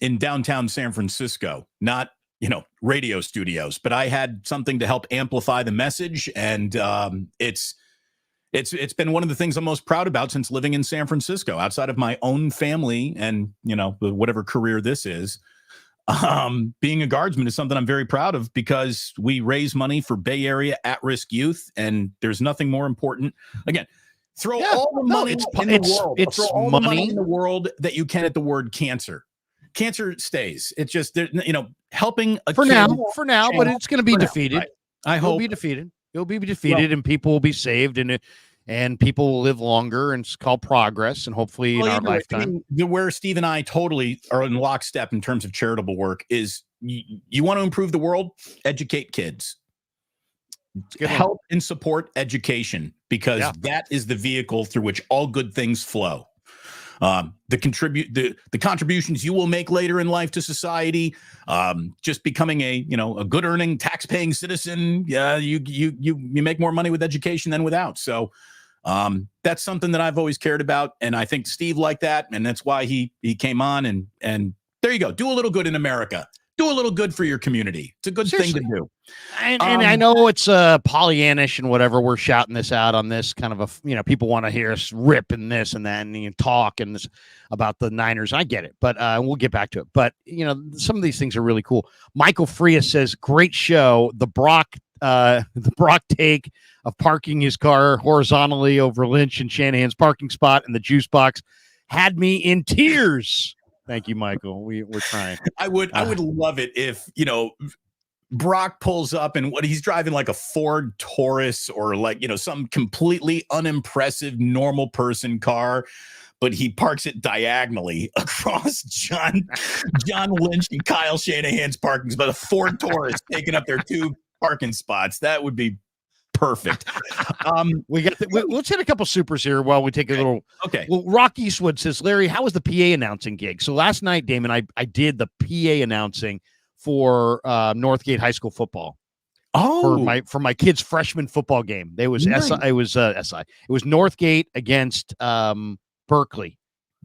in downtown San Francisco, not, radio studios. But I had something to help amplify the message, and it's been one of the things I'm most proud about since living in San Francisco, outside of my own family and whatever career this is. Being a guardsman is something I'm very proud of, because we raise money for Bay Area at-risk youth, and there's nothing more important. Again, throw all the money in the world. Throw all the money in the world that you can at the word cancer. Cancer stays. It's just, helping a for now, but it's going to be defeated. Right? I hope it'll be defeated. It'll be defeated, and people will be saved, and people will live longer, and it's called progress, and hopefully in our lifetime. Where Steve and I totally are in lockstep in terms of charitable work is you want to improve the world, educate kids. Help and support education, because that is the vehicle through which all good things flow. The contributions you will make later in life to society, just becoming a good earning, tax paying citizen. Yeah, you make more money with education than without. So that's something that I've always cared about, and I think Steve liked that, and that's why he came on. And there you go. Do a little good in America. Do a little good for your community. It's a good thing to do. And I know it's Pollyannish and whatever. We're shouting this out on this kind of people want to hear us rip and this and that and talk and this about the Niners. I get it, but we'll get back to it. But some of these things are really cool. Michael Frias says, "Great show. The Brock take of parking his car horizontally over Lynch and Shanahan's parking spot and the juice box had me in tears." Thank you, Michael. We're trying. I would love it if, Brock pulls up and he's driving like a Ford Taurus or some completely unimpressive normal person car, but he parks it diagonally across John Lynch and Kyle Shanahan's parking spot. A Ford Taurus taking up their 2 parking spots. That would be perfect. Let's hit a couple supers here while we take a little. Okay. Well, Rock Eastwood says, Larry, how was the PA announcing gig? So last night, Damon, I did the PA announcing for Northgate High School football. Oh, for my kids' freshman football game. It was nice. It was Northgate against Berkeley,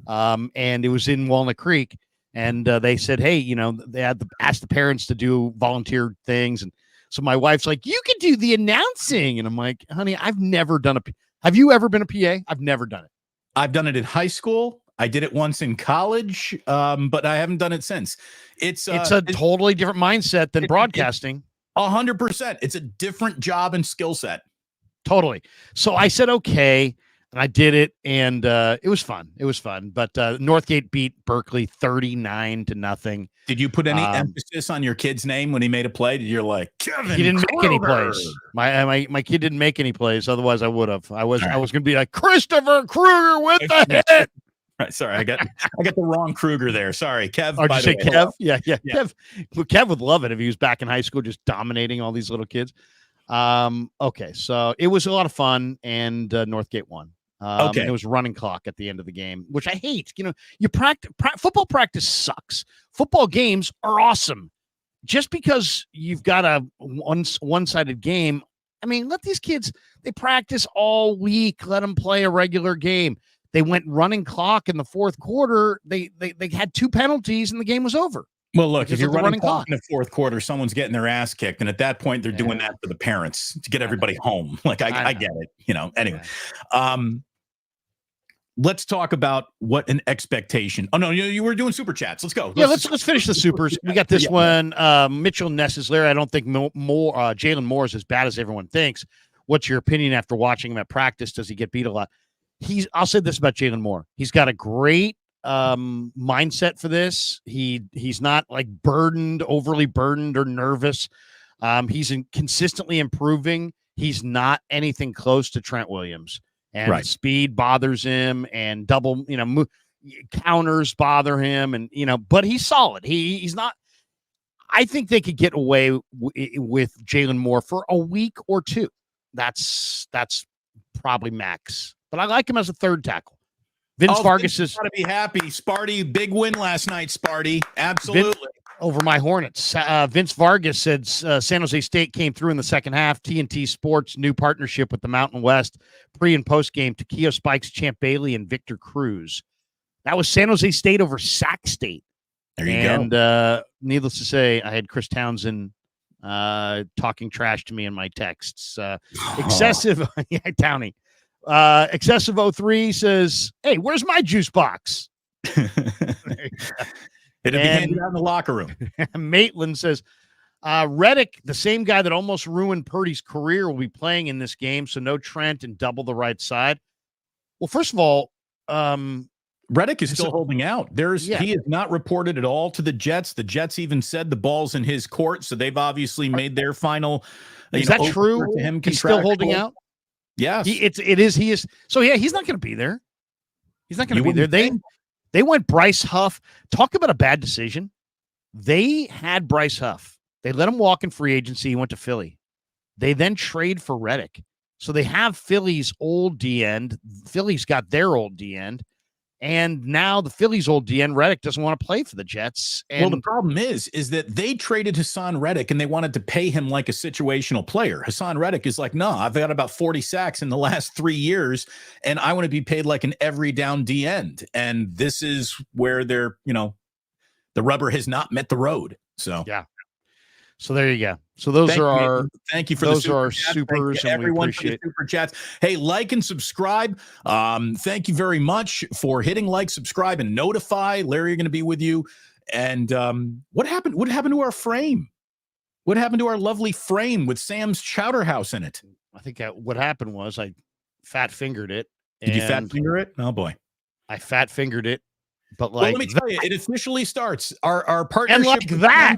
and it was in Walnut Creek. And they said, hey, they had asked the parents to do volunteer things, and so my wife's like, you could do the announcing. And I'm like, honey, I've never done have you ever been a PA? I've never done it. I've done it in high school. I did it once in college, but I haven't done it since. It's a totally different mindset than broadcasting. 100%. It's a different job and skill set. Totally. So I said, okay. And I did it, and it was fun. It was fun. But Northgate beat Berkeley 39-0. Did you put any emphasis on your kid's name when he made a play? Did you like Kevin? He didn't Krueger. make any plays. My kid didn't make any plays. Otherwise, I would have. I was going to be like Christopher Krueger with the hit. Right, sorry, I got the wrong Krueger there. Sorry, Kev. Oh, did you say Kev? Yeah. Yeah. Kev would love it if he was back in high school, just dominating all these little kids. Okay, so it was a lot of fun, and Northgate won. Okay, it was running clock at the end of the game, which I hate. You football practice sucks. Football games are awesome. Just because you've got a one-sided game, I mean, let these kids, they practice all week. Let them play a regular game. They went running clock in the fourth quarter. They had 2 penalties and the game was over. Well, look, if you're running clock in the fourth quarter, someone's getting their ass kicked. And at that point, they're doing that for the parents to get everybody home. Like, I get it, anyway. Let's talk about what an expectation. Oh, no, you were doing super chats. Let's go. Let's finish the supers. We got this one. Mitchell Ness Larry, I don't think Jalen Moore is as bad as everyone thinks. What's your opinion after watching him at practice? Does he get beat a lot? I'll say this about Jalen Moore. He's got a great mindset for this. He's not like overly burdened or nervous. He's consistently improving. He's not anything close to Trent Williams, and speed bothers him, and double, counters bother him, and but he's solid. He's not. I think they could get away with Jalen Moore for a week or two. That's probably max. But I like him as a third tackle. Vince Vargas is got to be happy. Sparty, big win last night. Sparty, absolutely over my Hornets. Vince Vargas said San Jose State came through in the second half. TNT Sports new partnership with the Mountain West pre and post game. Takeo Spikes, Champ Bailey, and Victor Cruz. That was San Jose State over Sac State. There you go. And needless to say, I had Chris Townsend talking trash to me in my texts. Excessive, Townie. Excessive 03 says, "Hey, where's my juice box?" It'll be handed out in the locker room. Maitland says, Reddick, the same guy that almost ruined Purdy's career, will be playing in this game, so no Trent and double the right side. Well, first of all, Reddick is still holding out. He is not reported at all to the Jets. The Jets even said the ball's in his court, so they've obviously made their final. Is that true? To him, he's still holding out. Yes, he is. So yeah, he's not going to be there. He's not going to be there. They went Bryce Huff. Talk about a bad decision. They had Bryce Huff. They let him walk in free agency. He went to Philly. They then trade for Reddick. So they have Philly's old D end. Philly's got their old D end. And now the Phillies' old DN Reddick doesn't want to play for the Jets. Well, the problem is that they traded Hassan Reddick and they wanted to pay him like a situational player. Hassan Reddick is like, no, I've got about 40 sacks in the last 3 years, and I want to be paid like an every down D end. And this is where the rubber has not met the road. So yeah. So there you go. So those thank you for those the are our chats. supers, and everyone we appreciate for the super chats. Hey, like and subscribe. Thank you very much for hitting like, subscribe, and notify. Larry, going to be with you. And what happened? What happened to our frame? What happened to our lovely frame with Sam's Chowder House in it? I think what happened was I fat fingered it. Did you fat finger it? Oh boy, I fat fingered it. But let me tell you, it officially starts. Our partnership, and like that.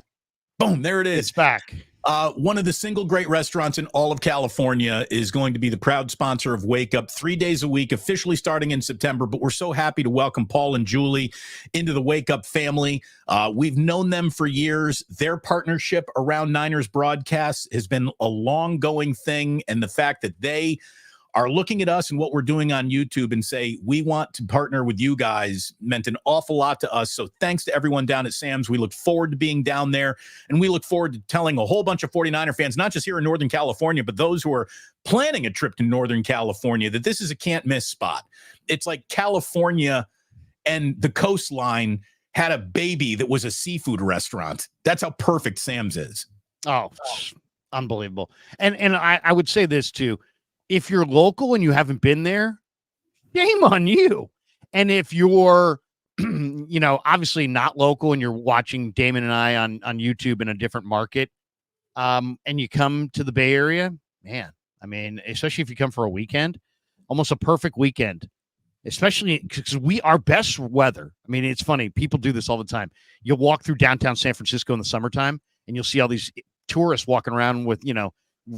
Boom, there it is. It's back. One of the single great restaurants in all of California is going to be the proud sponsor of Wake Up 3 days a week, officially starting in September. But we're so happy to welcome Paul and Julie into the Wake Up family. We've known them for years. Their partnership around Niners broadcasts has been a long-going thing. And the fact that they are looking at us and what we're doing on YouTube and say, we want to partner with you guys, meant an awful lot to us. So thanks to everyone down at Sam's. We look forward to being down there, and we look forward to telling a whole bunch of 49er fans, not just here in Northern California, but those who are planning a trip to Northern California, that this is a can't miss spot. It's like California and the coastline had a baby that was a seafood restaurant. That's how perfect Sam's is. Oh, unbelievable. And I would say this too. If you're local and you haven't been there, shame on you. And if you're, obviously not local and you're watching Damon and I on YouTube in a different market, and you come to the Bay Area, man, I mean, especially if you come for a weekend, almost a perfect weekend, especially because our best weather. I mean, it's funny. People do this all the time. You'll walk through downtown San Francisco in the summertime and you'll see all these tourists walking around with,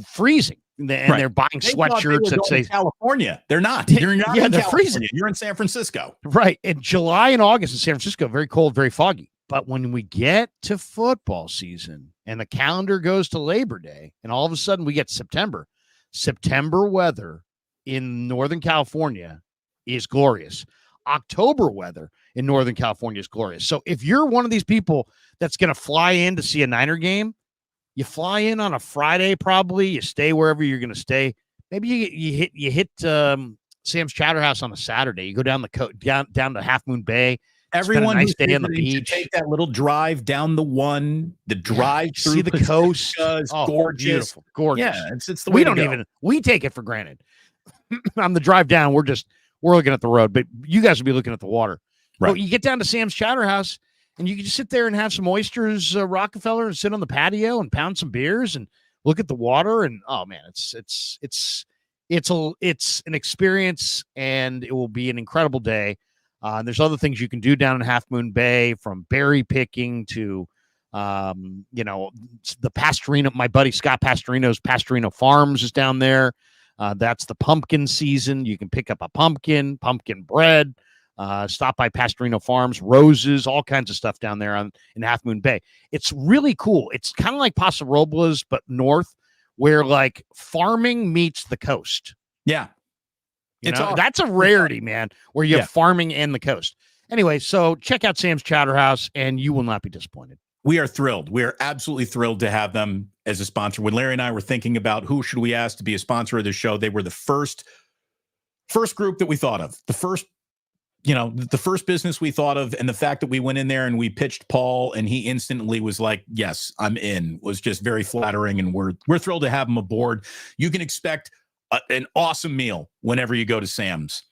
freezing. And they're buying sweatshirts that say California. They're not. They're not. Yeah, they're freezing. You're in San Francisco. Right. In July and August in San Francisco, very cold, very foggy. But when we get to football season and the calendar goes to Labor Day, and all of a sudden we get September weather in Northern California is glorious. October weather in Northern California is glorious. So if you're one of these people that's going to fly in to see a Niner game, you fly in on a Friday, probably. You stay wherever you're going to stay. Maybe you hit Sam's Chowder House on a Saturday. You go down down to Half Moon Bay. Everyone nice day on the beach. Take that little drive down the drive through see the coast. Gorgeous, beautiful, gorgeous. Yeah, it's the way we take it for granted. On the drive down, we're looking at the road, but you guys will be looking at the water. Right. But you get down to Sam's Chowder House. And you can just sit there and have some oysters, Rockefeller, and sit on the patio and pound some beers and look at the water. And oh man, it's an experience, and it will be an incredible day. There's other things you can do down in Half Moon Bay, from berry picking to, the Pastorino. My buddy Scott Pastorino's Pastorino Farms is down there. That's the pumpkin season. You can pick up a pumpkin bread. Stop by Pastorino Farms, roses, all kinds of stuff down there in Half Moon Bay. It's really cool. It's kind of like Paso Robles, but north, where like farming meets the coast. Yeah. That's a rarity, man, where you have farming and the coast. Anyway, so check out Sam's Chowder House, and you will not be disappointed. We are thrilled. We are absolutely thrilled to have them as a sponsor. When Larry and I were thinking about who should we ask to be a sponsor of the show, they were the first group that we thought of. The first business we thought of, and the fact that we went in there and we pitched Paul and he instantly was like, yes, I'm in, was just very flattering. And we're thrilled to have him aboard. You can expect an awesome meal whenever you go to Sam's.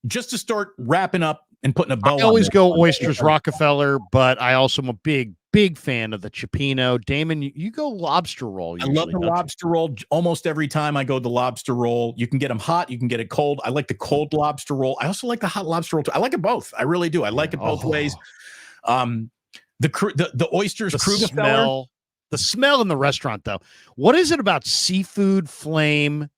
Just to start wrapping up and putting a bow on I always go Oysters Rockefeller, but I also am a big fan of the Cioppino. Damon, you go lobster roll usually. I love the lobster roll. Almost every time I go the lobster roll. You can get them hot, you can get it cold. I like the cold lobster roll. I also like the hot lobster roll too. I like it both. I really do. I like it both ways. The oysters, Krueger. The smell in the restaurant, though. What is it about seafood, flame,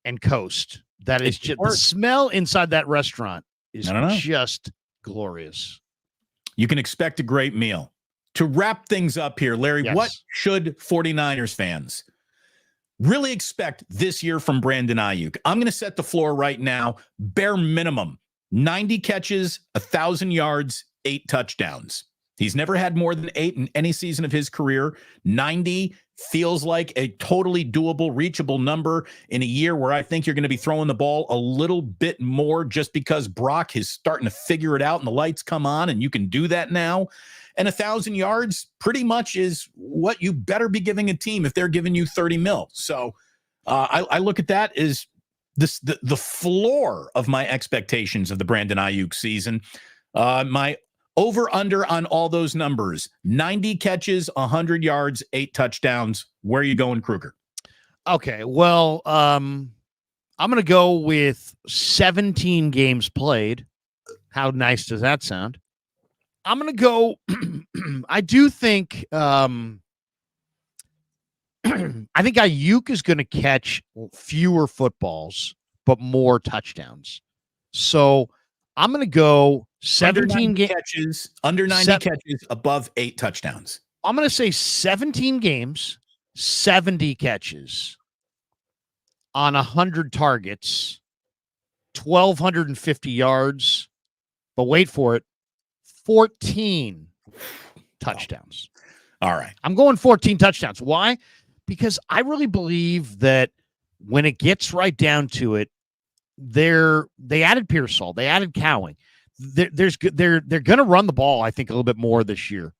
and coast that is just the smell inside that restaurant is just glorious. You can expect a great meal. To wrap things up here, Larry, what should 49ers fans really expect this year from Brandon Aiyuk? I'm going to set the floor right now. Bare minimum, 90 catches, 1,000 yards, 8 touchdowns. He's never had more than 8 in any season of his career. 90 feels like a totally doable, reachable number in a year where I think you're going to be throwing the ball a little bit more just because Brock is starting to figure it out and the lights come on and you can do that now. And 1,000 yards pretty much is what you better be giving a team if they're giving you 30 mil. So I look at that as the floor of my expectations of the Brandon Aiyuk season. My over-under on all those numbers, 90 catches, 100 yards, 8 touchdowns. Where are you going, Krueger? Okay, well, I'm going to go with 17 games played. How nice does that sound? I'm going to go I do think I think Aiyuk is going to catch fewer footballs but more touchdowns. So I'm going to go 17 catches, under 90 catches, above 8 touchdowns. I'm going to say 17 games, 70 catches on 100 targets, 1,250 yards, but wait for it, 14 touchdowns. All right. I'm going 14 touchdowns. Why? Because I really believe that when it gets right down to it, they added Pearsall, they added Cowing. They're going to run the ball, I think, a little bit more this year.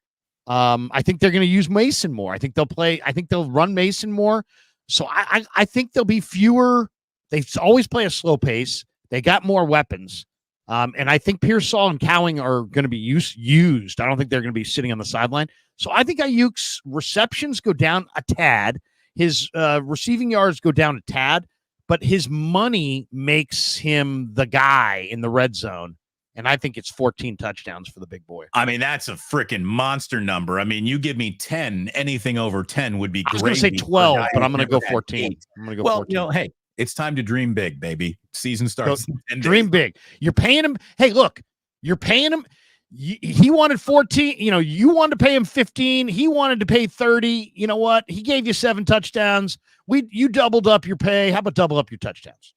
I think they're going to use Mason more. I think they'll run Mason more. So I think there'll be fewer. They always play a slow pace. They got more weapons. And I think Pearsall and Cowing are going to be used. I don't think they're going to be sitting on the sideline. So I think Aiyuk's receptions go down a tad. His receiving yards go down a tad. But his money makes him the guy in the red zone. And I think it's 14 touchdowns for the big boy. I mean, that's a freaking monster number. I mean, you give me 10, anything over 10 would be great. I was going to say 12, but I'm going to go 14. I'm going to go 14. Well, hey, it's time to dream big, baby. Season starts. Dream big. You're paying him. Hey, look, you're paying him. He wanted 14. You wanted to pay him 15. He wanted to pay 30. You know what? He gave you 7 touchdowns. You doubled up your pay. How about double up your touchdowns?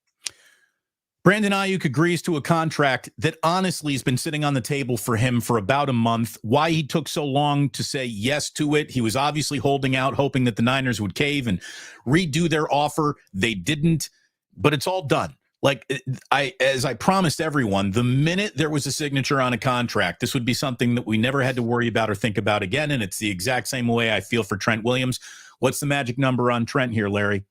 Brandon Aiyuk agrees to a contract that honestly has been sitting on the table for him for about a month. Why he took so long to say yes to it, he was obviously holding out, hoping that the Niners would cave and redo their offer. They didn't, but it's all done. Like as I promised everyone, the minute there was a signature on a contract, this would be something that we never had to worry about or think about again, and it's the exact same way I feel for Trent Williams. What's the magic number on Trent here, Larry?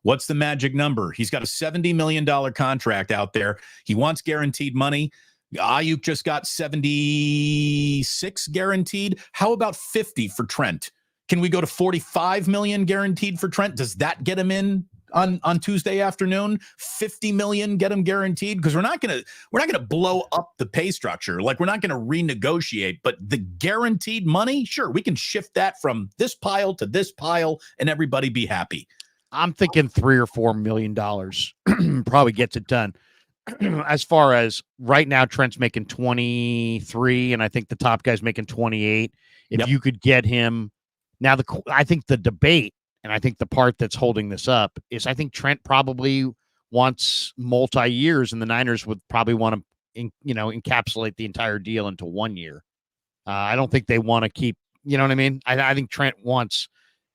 What's the magic number? He's got a $70 million contract out there. He wants guaranteed money. Aiyuk just got 76 guaranteed. How about 50 for Trent? Can we go to 45 million guaranteed for Trent? Does that get him in on Tuesday afternoon? 50 million, get him guaranteed, because we're not gonna blow up the pay structure. Like, we're not gonna renegotiate, but the guaranteed money, sure, we can shift that from this pile to this pile and everybody be happy. I'm thinking $3 or $4 million probably gets it done. As far as right now, Trent's making 23, and I think the top guy's making 28. If you could get him now, I think the debate, and I think the part that's holding this up is I think Trent probably wants multi-years, and the Niners would probably want to, encapsulate the entire deal into 1 year. I don't think they want to keep, you know what I mean? I think Trent wants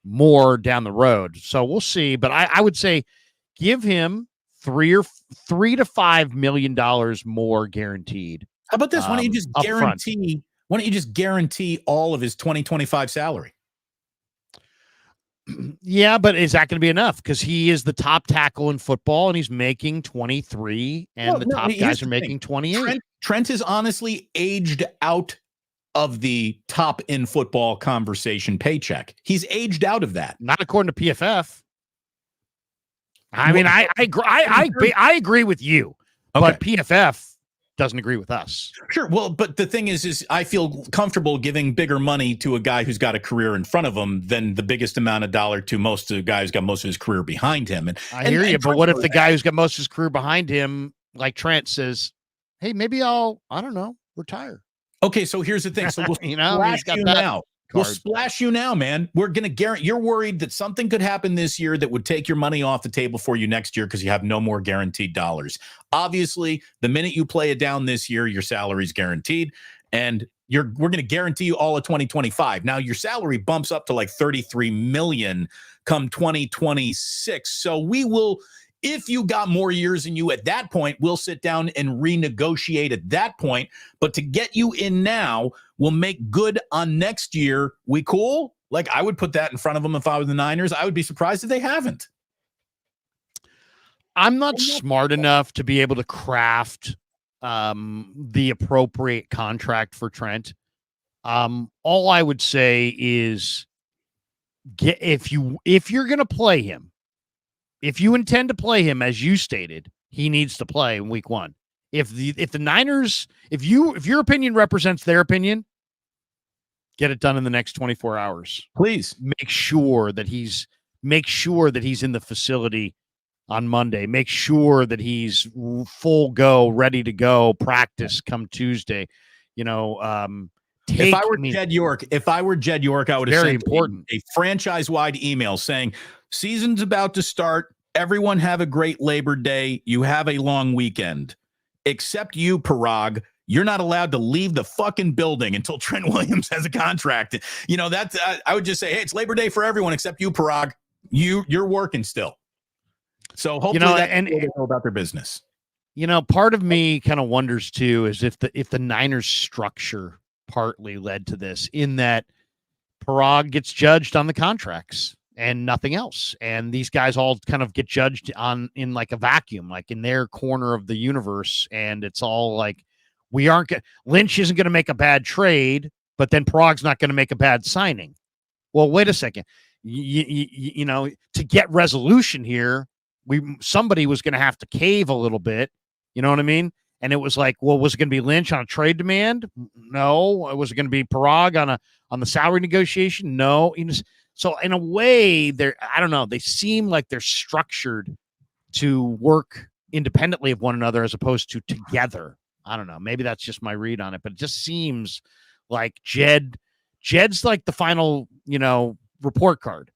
more down the road. So we'll see. But I would say give him $3 to $5 million more guaranteed. How about this? Why don't you just guarantee? Why don't you just guarantee all of his 2025 salary? Yeah, but is that going to be enough? Because he is the top tackle in football, and he's making 23, and top guys are making 28. Trent is honestly aged out of the top in football conversation paycheck. He's aged out of that. Not according to PFF. I mean, I agree with you, but PFF doesn't agree with us. Sure. Well, but the thing is I feel comfortable giving bigger money to a guy who's got a career in front of him than the biggest amount of dollar to most of the guy who's got most of his career behind him. And I hear you, but what if the guy who's got most of his career behind him, like Trent, says, "Hey, maybe I don't know, retire." Okay, so here's the thing. So we'll splash you now. We'll splash you now, man. We're going to guarantee. You're worried that something could happen this year that would take your money off the table for you next year because you have no more guaranteed dollars. Obviously, the minute you play it down this year, your salary's guaranteed, and we're going to guarantee you all of 2025. Now, your salary bumps up to like $33 million come 2026. So we will. If you got more years than you at that point, we'll sit down and renegotiate at that point. But to get you in now, we'll make good on next year. We cool? Like, I would put that in front of them if I was the Niners. I would be surprised if they haven't. I'm not smart enough to be able to craft the appropriate contract for Trent. All I would say is if you're going to play him, if you intend to play him, as you stated, he needs to play in week 1. If the Niners, if your opinion represents their opinion, get it done in the next 24 hours. Please make sure that he's in the facility on Monday. Make sure that he's full go, ready to go, practice come Tuesday. If I were Jed York, I would have sent a franchise-wide email saying, season's about to start. Everyone have a great Labor Day. You have a long weekend. Except you, Parag. You're not allowed to leave the fucking building until Trent Williams has a contract. That's I would just say, hey, it's Labor Day for everyone except you, Parag. You're working still. So hopefully they know about their business. Part of me kind of wonders too is if the Niners structure partly led to this, in that Parag gets judged on the contracts and nothing else, and these guys all kind of get judged in like a vacuum, like in their corner of the universe, and it's all like Lynch isn't going to make a bad trade, but then Parag's not going to make a bad signing. Well, wait a second, to get resolution here, somebody was going to have to cave a little bit, you know what I mean? And it was like, well, was it going to be Lynch on a trade demand? No. Was it going to be Parag on the salary negotiation? No. So in a way, I don't know. They seem like they're structured to work independently of one another as opposed to together. I don't know. Maybe that's just my read on it, but it just seems like Jed's like the final, report card,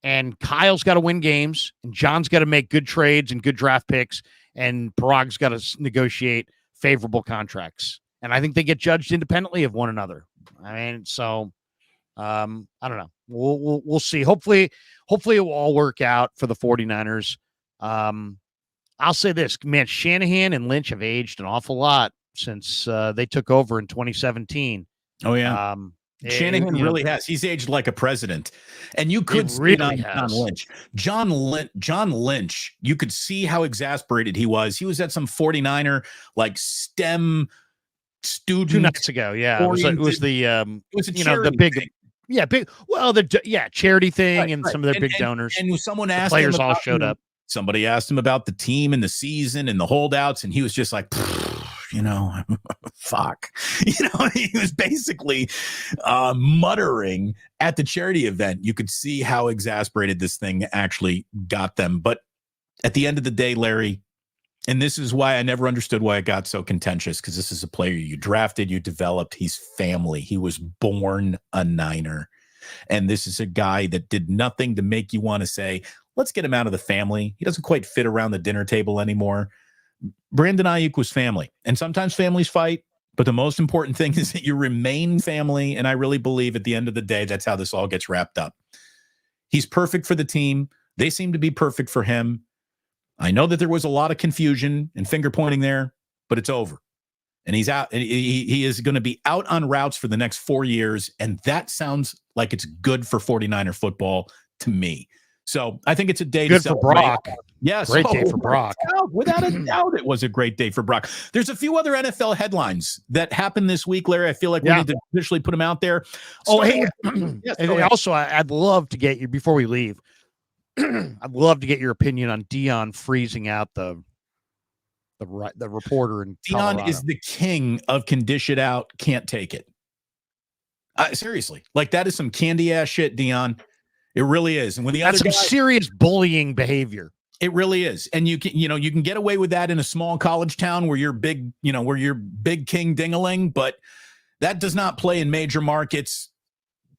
and Kyle's got to win games, and John's got to make good trades and good draft picks, and Parag's got to negotiate favorable contracts. And I think they get judged independently of one another. I mean, so I don't know. We'll see. Hopefully it will all work out for the 49ers. I'll say this, man, Shanahan and Lynch have aged an awful lot since they took over in 2017. Oh, yeah. Shanahan really has. He's aged like a president. And you could see it on John Lynch. John Lynch, you could see how exasperated he was. He was at some 49er like STEM student 2 nights ago. Yeah. It was the big thing. Charity thing, right, and some of their big donors. And someone asked the players all showed up. Somebody asked him about the team and the season and the holdouts, and he was just like, fuck. He was basically muttering at the charity event. You could see how exasperated this thing actually got them. But at the end of the day, Larry, and this is why I never understood why it got so contentious, because this is a player you drafted, you developed. He's family. He was born a Niner. And this is a guy that did nothing to make you want to say, let's get him out of the family. He doesn't quite fit around the dinner table anymore. Brandon Aiyuk was family. And sometimes families fight, but the most important thing is that you remain family. And I really believe at the end of the day, that's how this all gets wrapped up. He's perfect for the team. They seem to be perfect for him. I know that there was a lot of confusion and finger pointing there, but it's over. And he's out. He is going to be out on routes for the next 4 years. And that sounds like it's good for 49er football to me. So I think it's a day good to for Brock. Yes. Great day for Brock. Without a doubt, it was a great day for Brock. There's a few other NFL headlines that happened this week, Larry. I feel like we need to officially put them out there. Hey, and also, I'd love to get you, before we leave, I'd love to get your opinion on Deion freezing out the reporter in Deion Colorado. Is the king of can dish it out, can't take it. Seriously, like that is some candy ass shit, Deion. It really is. And when that's some serious bullying behavior. It really is. And you can get away with that in a small college town where you're big, where you're big king dingaling, but that does not play in major markets.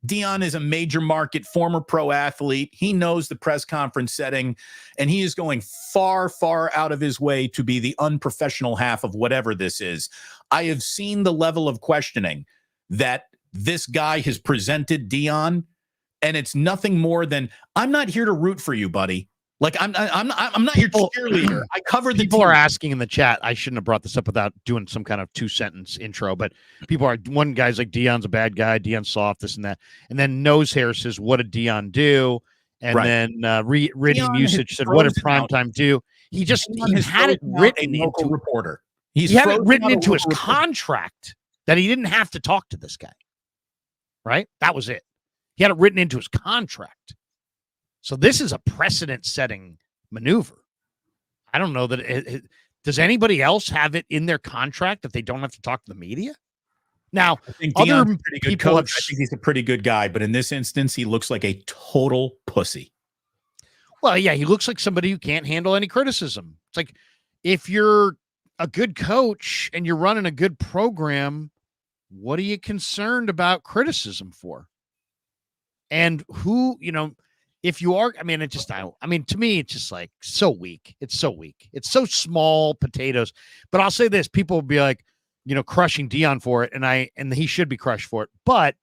Deion is a major market former pro athlete. He knows the press conference setting, and he is going far, far out of his way to be the unprofessional half of whatever this is. I have seen the level of questioning that this guy has presented Deion, and it's nothing more than, I'm not here to root for you, buddy. Like I'm not your cheerleader. I covered the people team. Are asking in the chat. I shouldn't have brought this up without doing some kind of 2-sentence intro, but one guy's like, Deion's a bad guy, Deion's soft, this and that. And then Nosehair says, what did Deion do? And then Riddy Usage said, what did Primetime do? He had it written into reporter. He had it written into his contract that he didn't have to talk to this guy. Right? That was it. He had it written into his contract. So this is a precedent-setting maneuver. I don't know that does anybody else have it in their contract that they don't have to talk to the media? Now, I think Deion's a pretty good coach. I think he's a pretty good guy, but in this instance, he looks like a total pussy. Well, yeah, he looks like somebody who can't handle any criticism. It's like, if you're a good coach and you're running a good program, what are you concerned about criticism for? And who, if you are, to me, it's just like so weak. It's so weak. It's so small potatoes. But I'll say this, people will be like, crushing Deion for it. And he should be crushed for it. But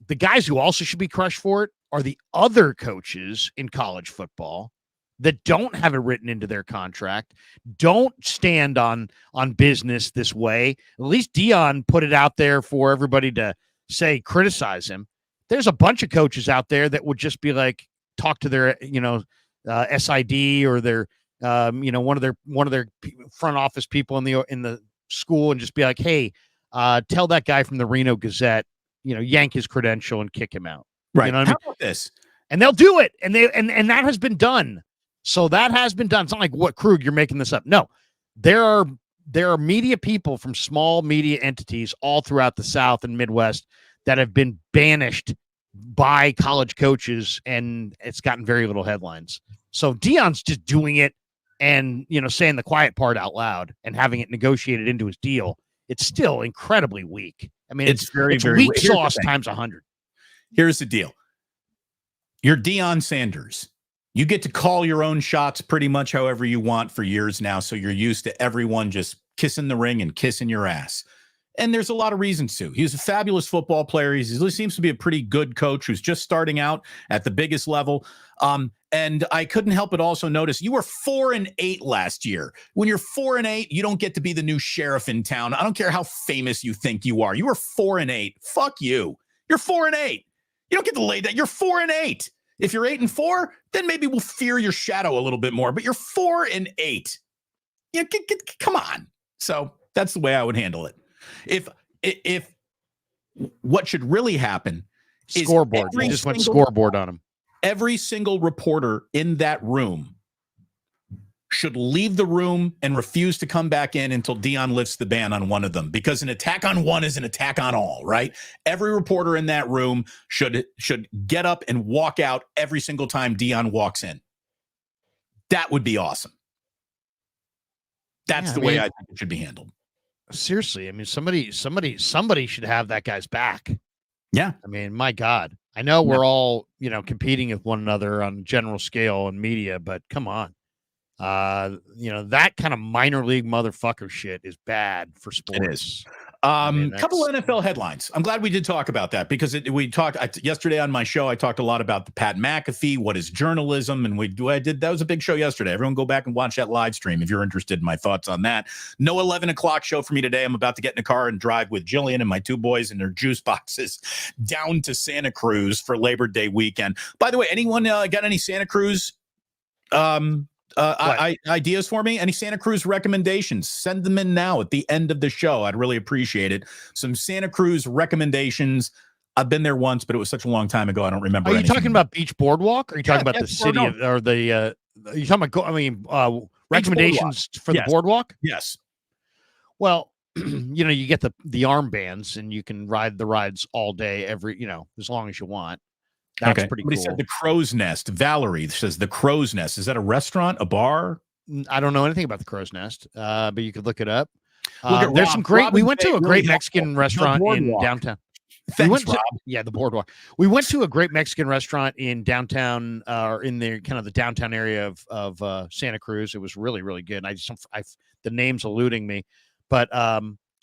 the guys who also should be crushed for it are the other coaches in college football that don't have it written into their contract, don't stand on business this way. At least Deion put it out there for everybody to say, criticize him. There's a bunch of coaches out there that would just be like, talk to their, SID or their, one of their front office people in the school and just be like, hey, tell that guy from the Reno Gazette, yank his credential and kick him out. Right. You know what How I mean? about this? And they'll do it. And that has been done. So that has been done. It's not like, what, Krug, you're making this up. No, there are media people from small media entities all throughout the South and Midwest that have been banished by college coaches, and it's gotten very little headlines. So Deion's just doing it and, saying the quiet part out loud and having it negotiated into his deal. It's still incredibly weak. I mean, it's very weak sauce times 100. Here's the deal. You're Deion Sanders. You get to call your own shots pretty much however you want for years now. So you're used to everyone just kissing the ring and kissing your ass. And there's a lot of reasons to. He's a fabulous football player. He seems to be a pretty good coach who's just starting out at the biggest level. And I couldn't help but also notice you were 4-8 last year. When you're 4-8, you don't get to be the new sheriff in town. I don't care how famous you think you are. You were 4-8. Fuck you. You're 4-8. You don't get to lay that. You're 4-8. If you're 8-4, then maybe we'll fear your shadow a little bit more. But you're 4-8. Come on. So that's the way I would handle it. If what should really happen scoreboard, you just went scoreboard on him. Every single reporter in that room should leave the room and refuse to come back in until Deion lifts the ban on one of them, because an attack on one is an attack on all, right? Every reporter in that room should get up and walk out every single time Deion walks in. That would be awesome. That's the way I think it should be handled. Seriously, I mean, somebody should have that guy's back. Yeah. I mean, my God. I know we're all, competing with one another on a general scale and media, but come on. That kind of minor league motherfucker shit is bad for sports. It is. Couple of NFL headlines. I'm glad we did talk about that, because we talked yesterday on my show. I talked a lot about the Pat McAfee, what is journalism, and that was a big show yesterday. Everyone go back and watch that live stream if you're interested in my thoughts on that. No 11 o'clock show for me today. I'm about to get in a car and drive with Jillian and my two boys and their juice boxes down to Santa Cruz for Labor Day weekend. By the way, anyone got any Santa Cruz ideas for me? Any Santa Cruz recommendations? Send them in now at the end of the show. I'd really appreciate it. Some Santa Cruz recommendations. I've been there once, but it was such a long time ago. I don't remember. Are you talking about Beach Boardwalk? Or are you talking about the city are you talking about, recommendations for the boardwalk? Yes. Well, you get the armbands and you can ride the rides all day, as long as you want. That's pretty cool. Somebody said the Crow's Nest. Valerie says the Crow's Nest. Is that a restaurant, a bar? I don't know anything about the Crow's Nest, but you could look it up. There's some great. We went to a great Mexican restaurant in downtown. Thanks, Rob. The boardwalk. We went to a great Mexican restaurant in downtown, or in the kind of the downtown area of Santa Cruz. It was really, really good. The name's eluding me, but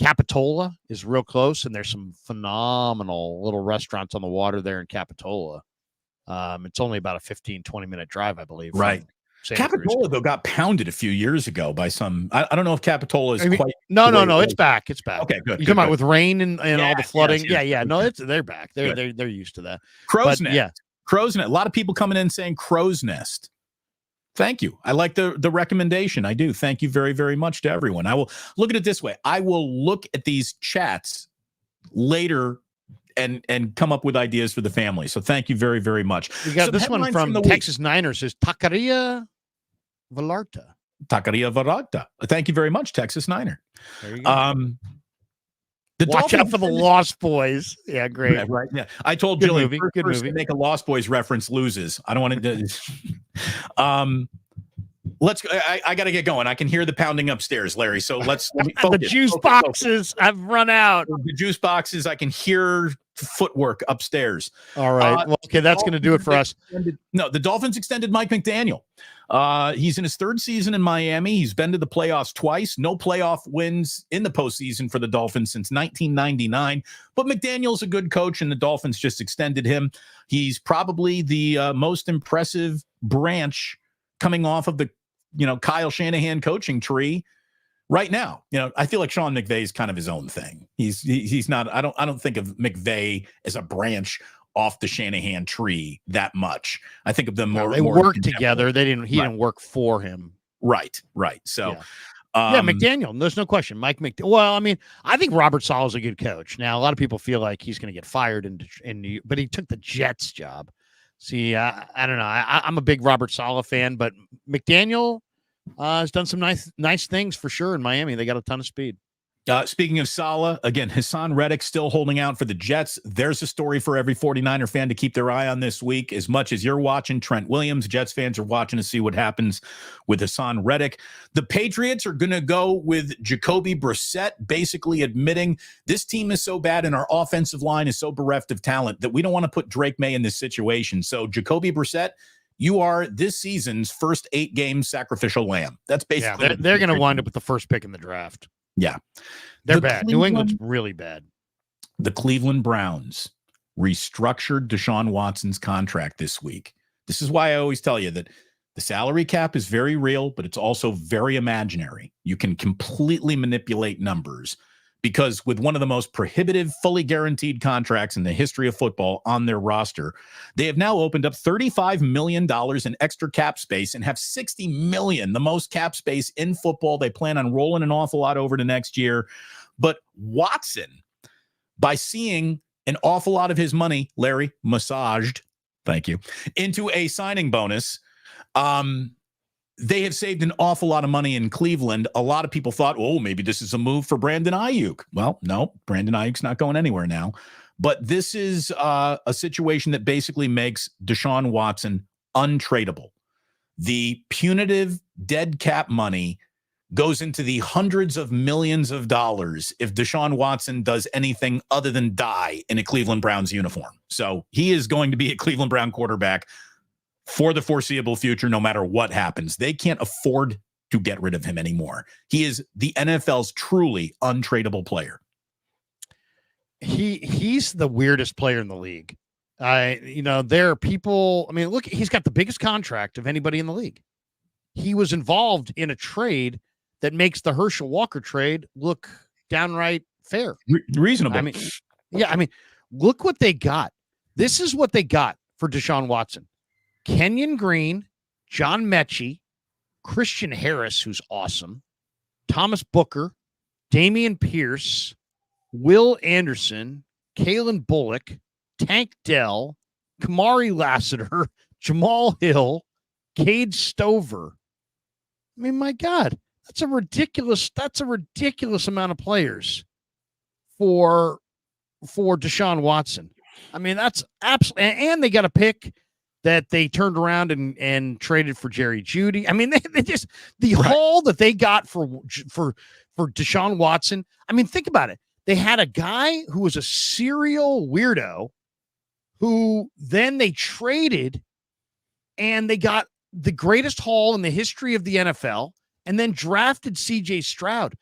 Capitola is real close, and there's some phenomenal little restaurants on the water there in Capitola. It's only about a 15-20 minute drive, I believe. Right. Capitola, though, got pounded a few years ago by some. I don't know if Capitola is quite. No. It's back. It's back. Okay, good. You're talking about with rain and all the flooding. Yes. Yeah. No, they're back. They're used to that. Crow's Nest. Yeah. Crow's Nest. A lot of people coming in saying Crow's Nest. Thank you. I like the recommendation. I do. Thank you very, very much to everyone. I will look at it this way. I will look at these chats later and come up with ideas for the family. So thank you very, very much. We got this one from Texas Niners is Taqueria Vallarta. Taqueria Vallarta. Thank you very much, Texas Niner. There you go. Watch out for the Lost Boys. Yeah, great. Yeah, right. Yeah. I told Jilly, good movie. Make a Lost Boys reference loses. I don't want to. Let's. I got to get going. I can hear the pounding upstairs, Larry. So let me focus. The juice boxes. I've run out. The juice boxes. I can hear footwork upstairs. All right. Okay, that's going to do it for us. The Dolphins extended Mike McDaniel. He's in his third season in Miami. He's been to the playoffs twice. No playoff wins in the postseason for the Dolphins since 1999. But McDaniel's a good coach, and the Dolphins just extended him. He's probably the most impressive branch coming off of the Kyle Shanahan coaching tree right now. I feel like Sean McVay is kind of his own thing. He's not. I don't think of McVay as a branch off the Shanahan tree that much. I think of them more. They worked together. He didn't work for him. Right. So, McDaniel. There's no question. Mike McDaniel. Well, I mean, I think Robert Saleh's a good coach. Now, a lot of people feel like he's going to get fired but he took the Jets job. See, I don't know. I'm a big Robert Saleh fan, but McDaniel has done some nice things for sure in Miami. They got a ton of speed. Speaking of Saleh, again, Hassan Reddick still holding out for the Jets. There's a story for every 49er fan to keep their eye on this week. As much as you're watching Trent Williams, Jets fans are watching to see what happens with Hassan Reddick. The Patriots are going to go with Jacoby Brissett, basically admitting this team is so bad and our offensive line is so bereft of talent that we don't want to put Drake May in this situation. So Jacoby Brissett, you are this season's first 8-game sacrificial lamb. That's basically they're going to wind up with the first pick in the draft. Yeah. They're bad. New England's really bad. The Cleveland Browns restructured Deshaun Watson's contract this week. This is why I always tell you that the salary cap is very real, but it's also very imaginary. You can completely manipulate numbers because with one of the most prohibitive, fully guaranteed contracts in the history of football on their roster, they have now opened up $35 million in extra cap space and have $60 million, the most cap space in football. They plan on rolling an awful lot over to next year. But Watson, by seeing an awful lot of his money, Larry, massaged, thank you, into a signing bonus, they have saved an awful lot of money in Cleveland. A lot of people thought, oh, maybe this is a move for Brandon Aiyuk. Well, no, Brandon Aiyuk's not going anywhere now. But this is a situation that basically makes Deshaun Watson untradeable. The punitive dead cap money goes into the hundreds of millions of dollars if Deshaun Watson does anything other than die in a Cleveland Browns uniform. So he is going to be a Cleveland Brown quarterback for the foreseeable future, no matter what happens. They can't afford to get rid of him anymore. He is the NFL's truly untradeable player. He's the weirdest player in the league. There are people, I mean, look, he's got the biggest contract of anybody in the league. He was involved in a trade that makes the Herschel Walker trade look downright fair. Reasonable. I mean, look what they got. This is what they got for Deshaun Watson. Kenyon Green, John Mechie, Christian Harris, who's awesome, Thomas Booker, Damian Pierce, Will Anderson, Kalen Bullock, Tank Dell, Kamari Lassiter, Jamal Hill, Cade Stover. I mean, my God, that's a ridiculous amount of players for Deshaun Watson. I mean, that's absolutely, and they got a pick that they turned around and traded for Jerry Jeudy. I mean, they just the haul that they got for Deshaun Watson. I mean, think about it. They had a guy who was a serial weirdo who then they traded and they got the greatest haul in the history of the NFL and then drafted CJ Stroud.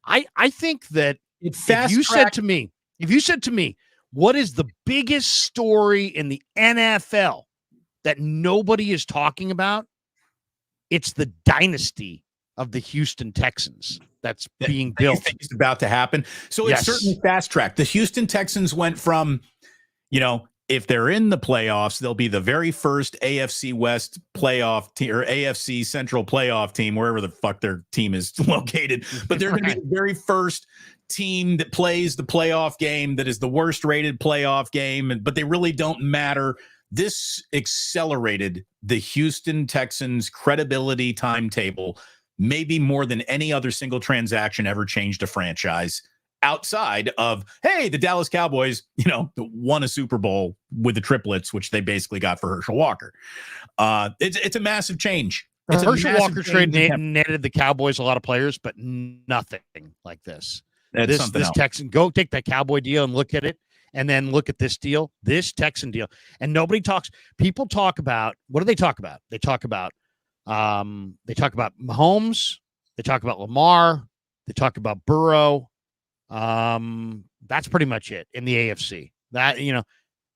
I think that if you said to me, what is the biggest story in the NFL that nobody is talking about? It's the dynasty of the Houston Texans that's being built. It's about to happen. So it's certainly fast tracked. The Houston Texans went from, if they're in the playoffs, they'll be the very first AFC West playoff team or AFC Central playoff team, wherever the fuck their team is located. But they're going to be the very first team that plays the playoff game that is the worst rated playoff game. But they really don't matter. This accelerated the Houston Texans' credibility timetable, maybe more than any other single transaction ever changed a franchise outside of, hey, the Dallas Cowboys, won a Super Bowl with the triplets, which they basically got for Herschel Walker. It's a massive change. The Herschel Walker trade netted the Cowboys a lot of players, but nothing like this. This Texan, go take that Cowboy deal and look at it. And then look at this deal, this Texan deal. And nobody talks. People talk about, what do they talk about? They talk about Mahomes. They talk about Lamar. They talk about Burrow. That's pretty much it in the AFC. That,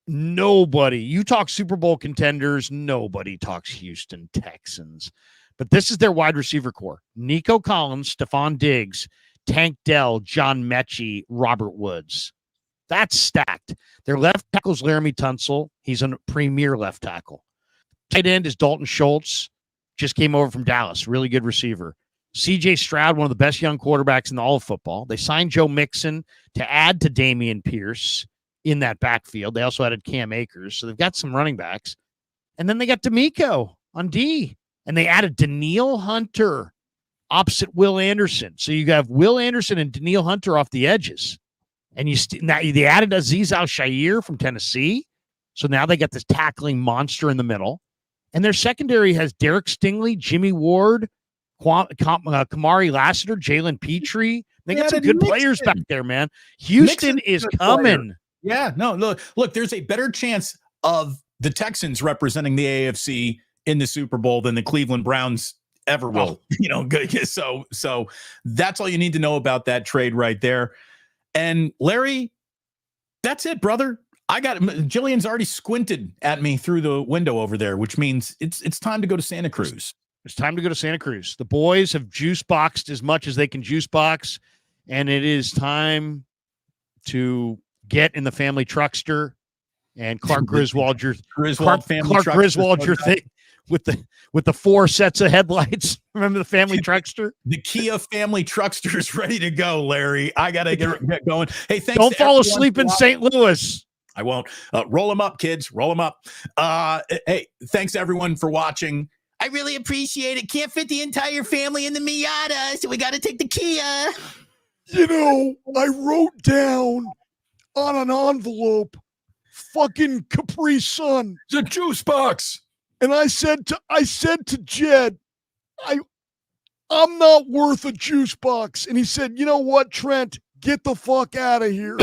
nobody, you talk Super Bowl contenders, nobody talks Houston Texans. But this is their wide receiver core. Nico Collins, Stephon Diggs, Tank Dell, John Mechie, Robert Woods. That's stacked. Their left tackle is Laramie Tunsil. He's a premier left tackle. Tight end is Dalton Schultz. Just came over from Dallas. Really good receiver. CJ Stroud, one of the best young quarterbacks in all of football. They signed Joe Mixon to add to Damian Pierce in that backfield. They also added Cam Akers. So they've got some running backs. And then they got D'Amico on D. And they added Danielle Hunter opposite Will Anderson. So you have Will Anderson and Danielle Hunter off the edges. And they added Azeez Al-Shaair from Tennessee. So now they got this tackling monster in the middle. And their secondary has Derek Stingley, Jimmy Ward, Kamari Lassiter, Jalen Petrie. They got some good players back there, man. Houston is coming. Yeah, no, look, there's a better chance of the Texans representing the AFC in the Super Bowl than the Cleveland Browns ever will. So that's all you need to know about that trade right there. And Larry, that's it, brother. Jillian's already squinted at me through the window over there, which means it's time to go to Santa Cruz. It's time to go to Santa Cruz. The boys have juice boxed as much as they can juice box, and it is time to get in the family truckster and Clark Griswold your thing with the four sets of headlights. Remember the family truckster? The Kia family truckster is ready to go, Larry. I gotta get going. Hey, thanks. Don't fall asleep in St. Louis. I won't. Roll them up, kids. Roll them up. Hey, thanks everyone for watching. I really appreciate it. Can't fit the entire family in the Miata, so we got to take the Kia. You know, I wrote down on an envelope, fucking Capri Sun. It's a juice box. And I said to Jed, I'm not worth a juice box. And he said, you know what, Trent? Get the fuck out of here.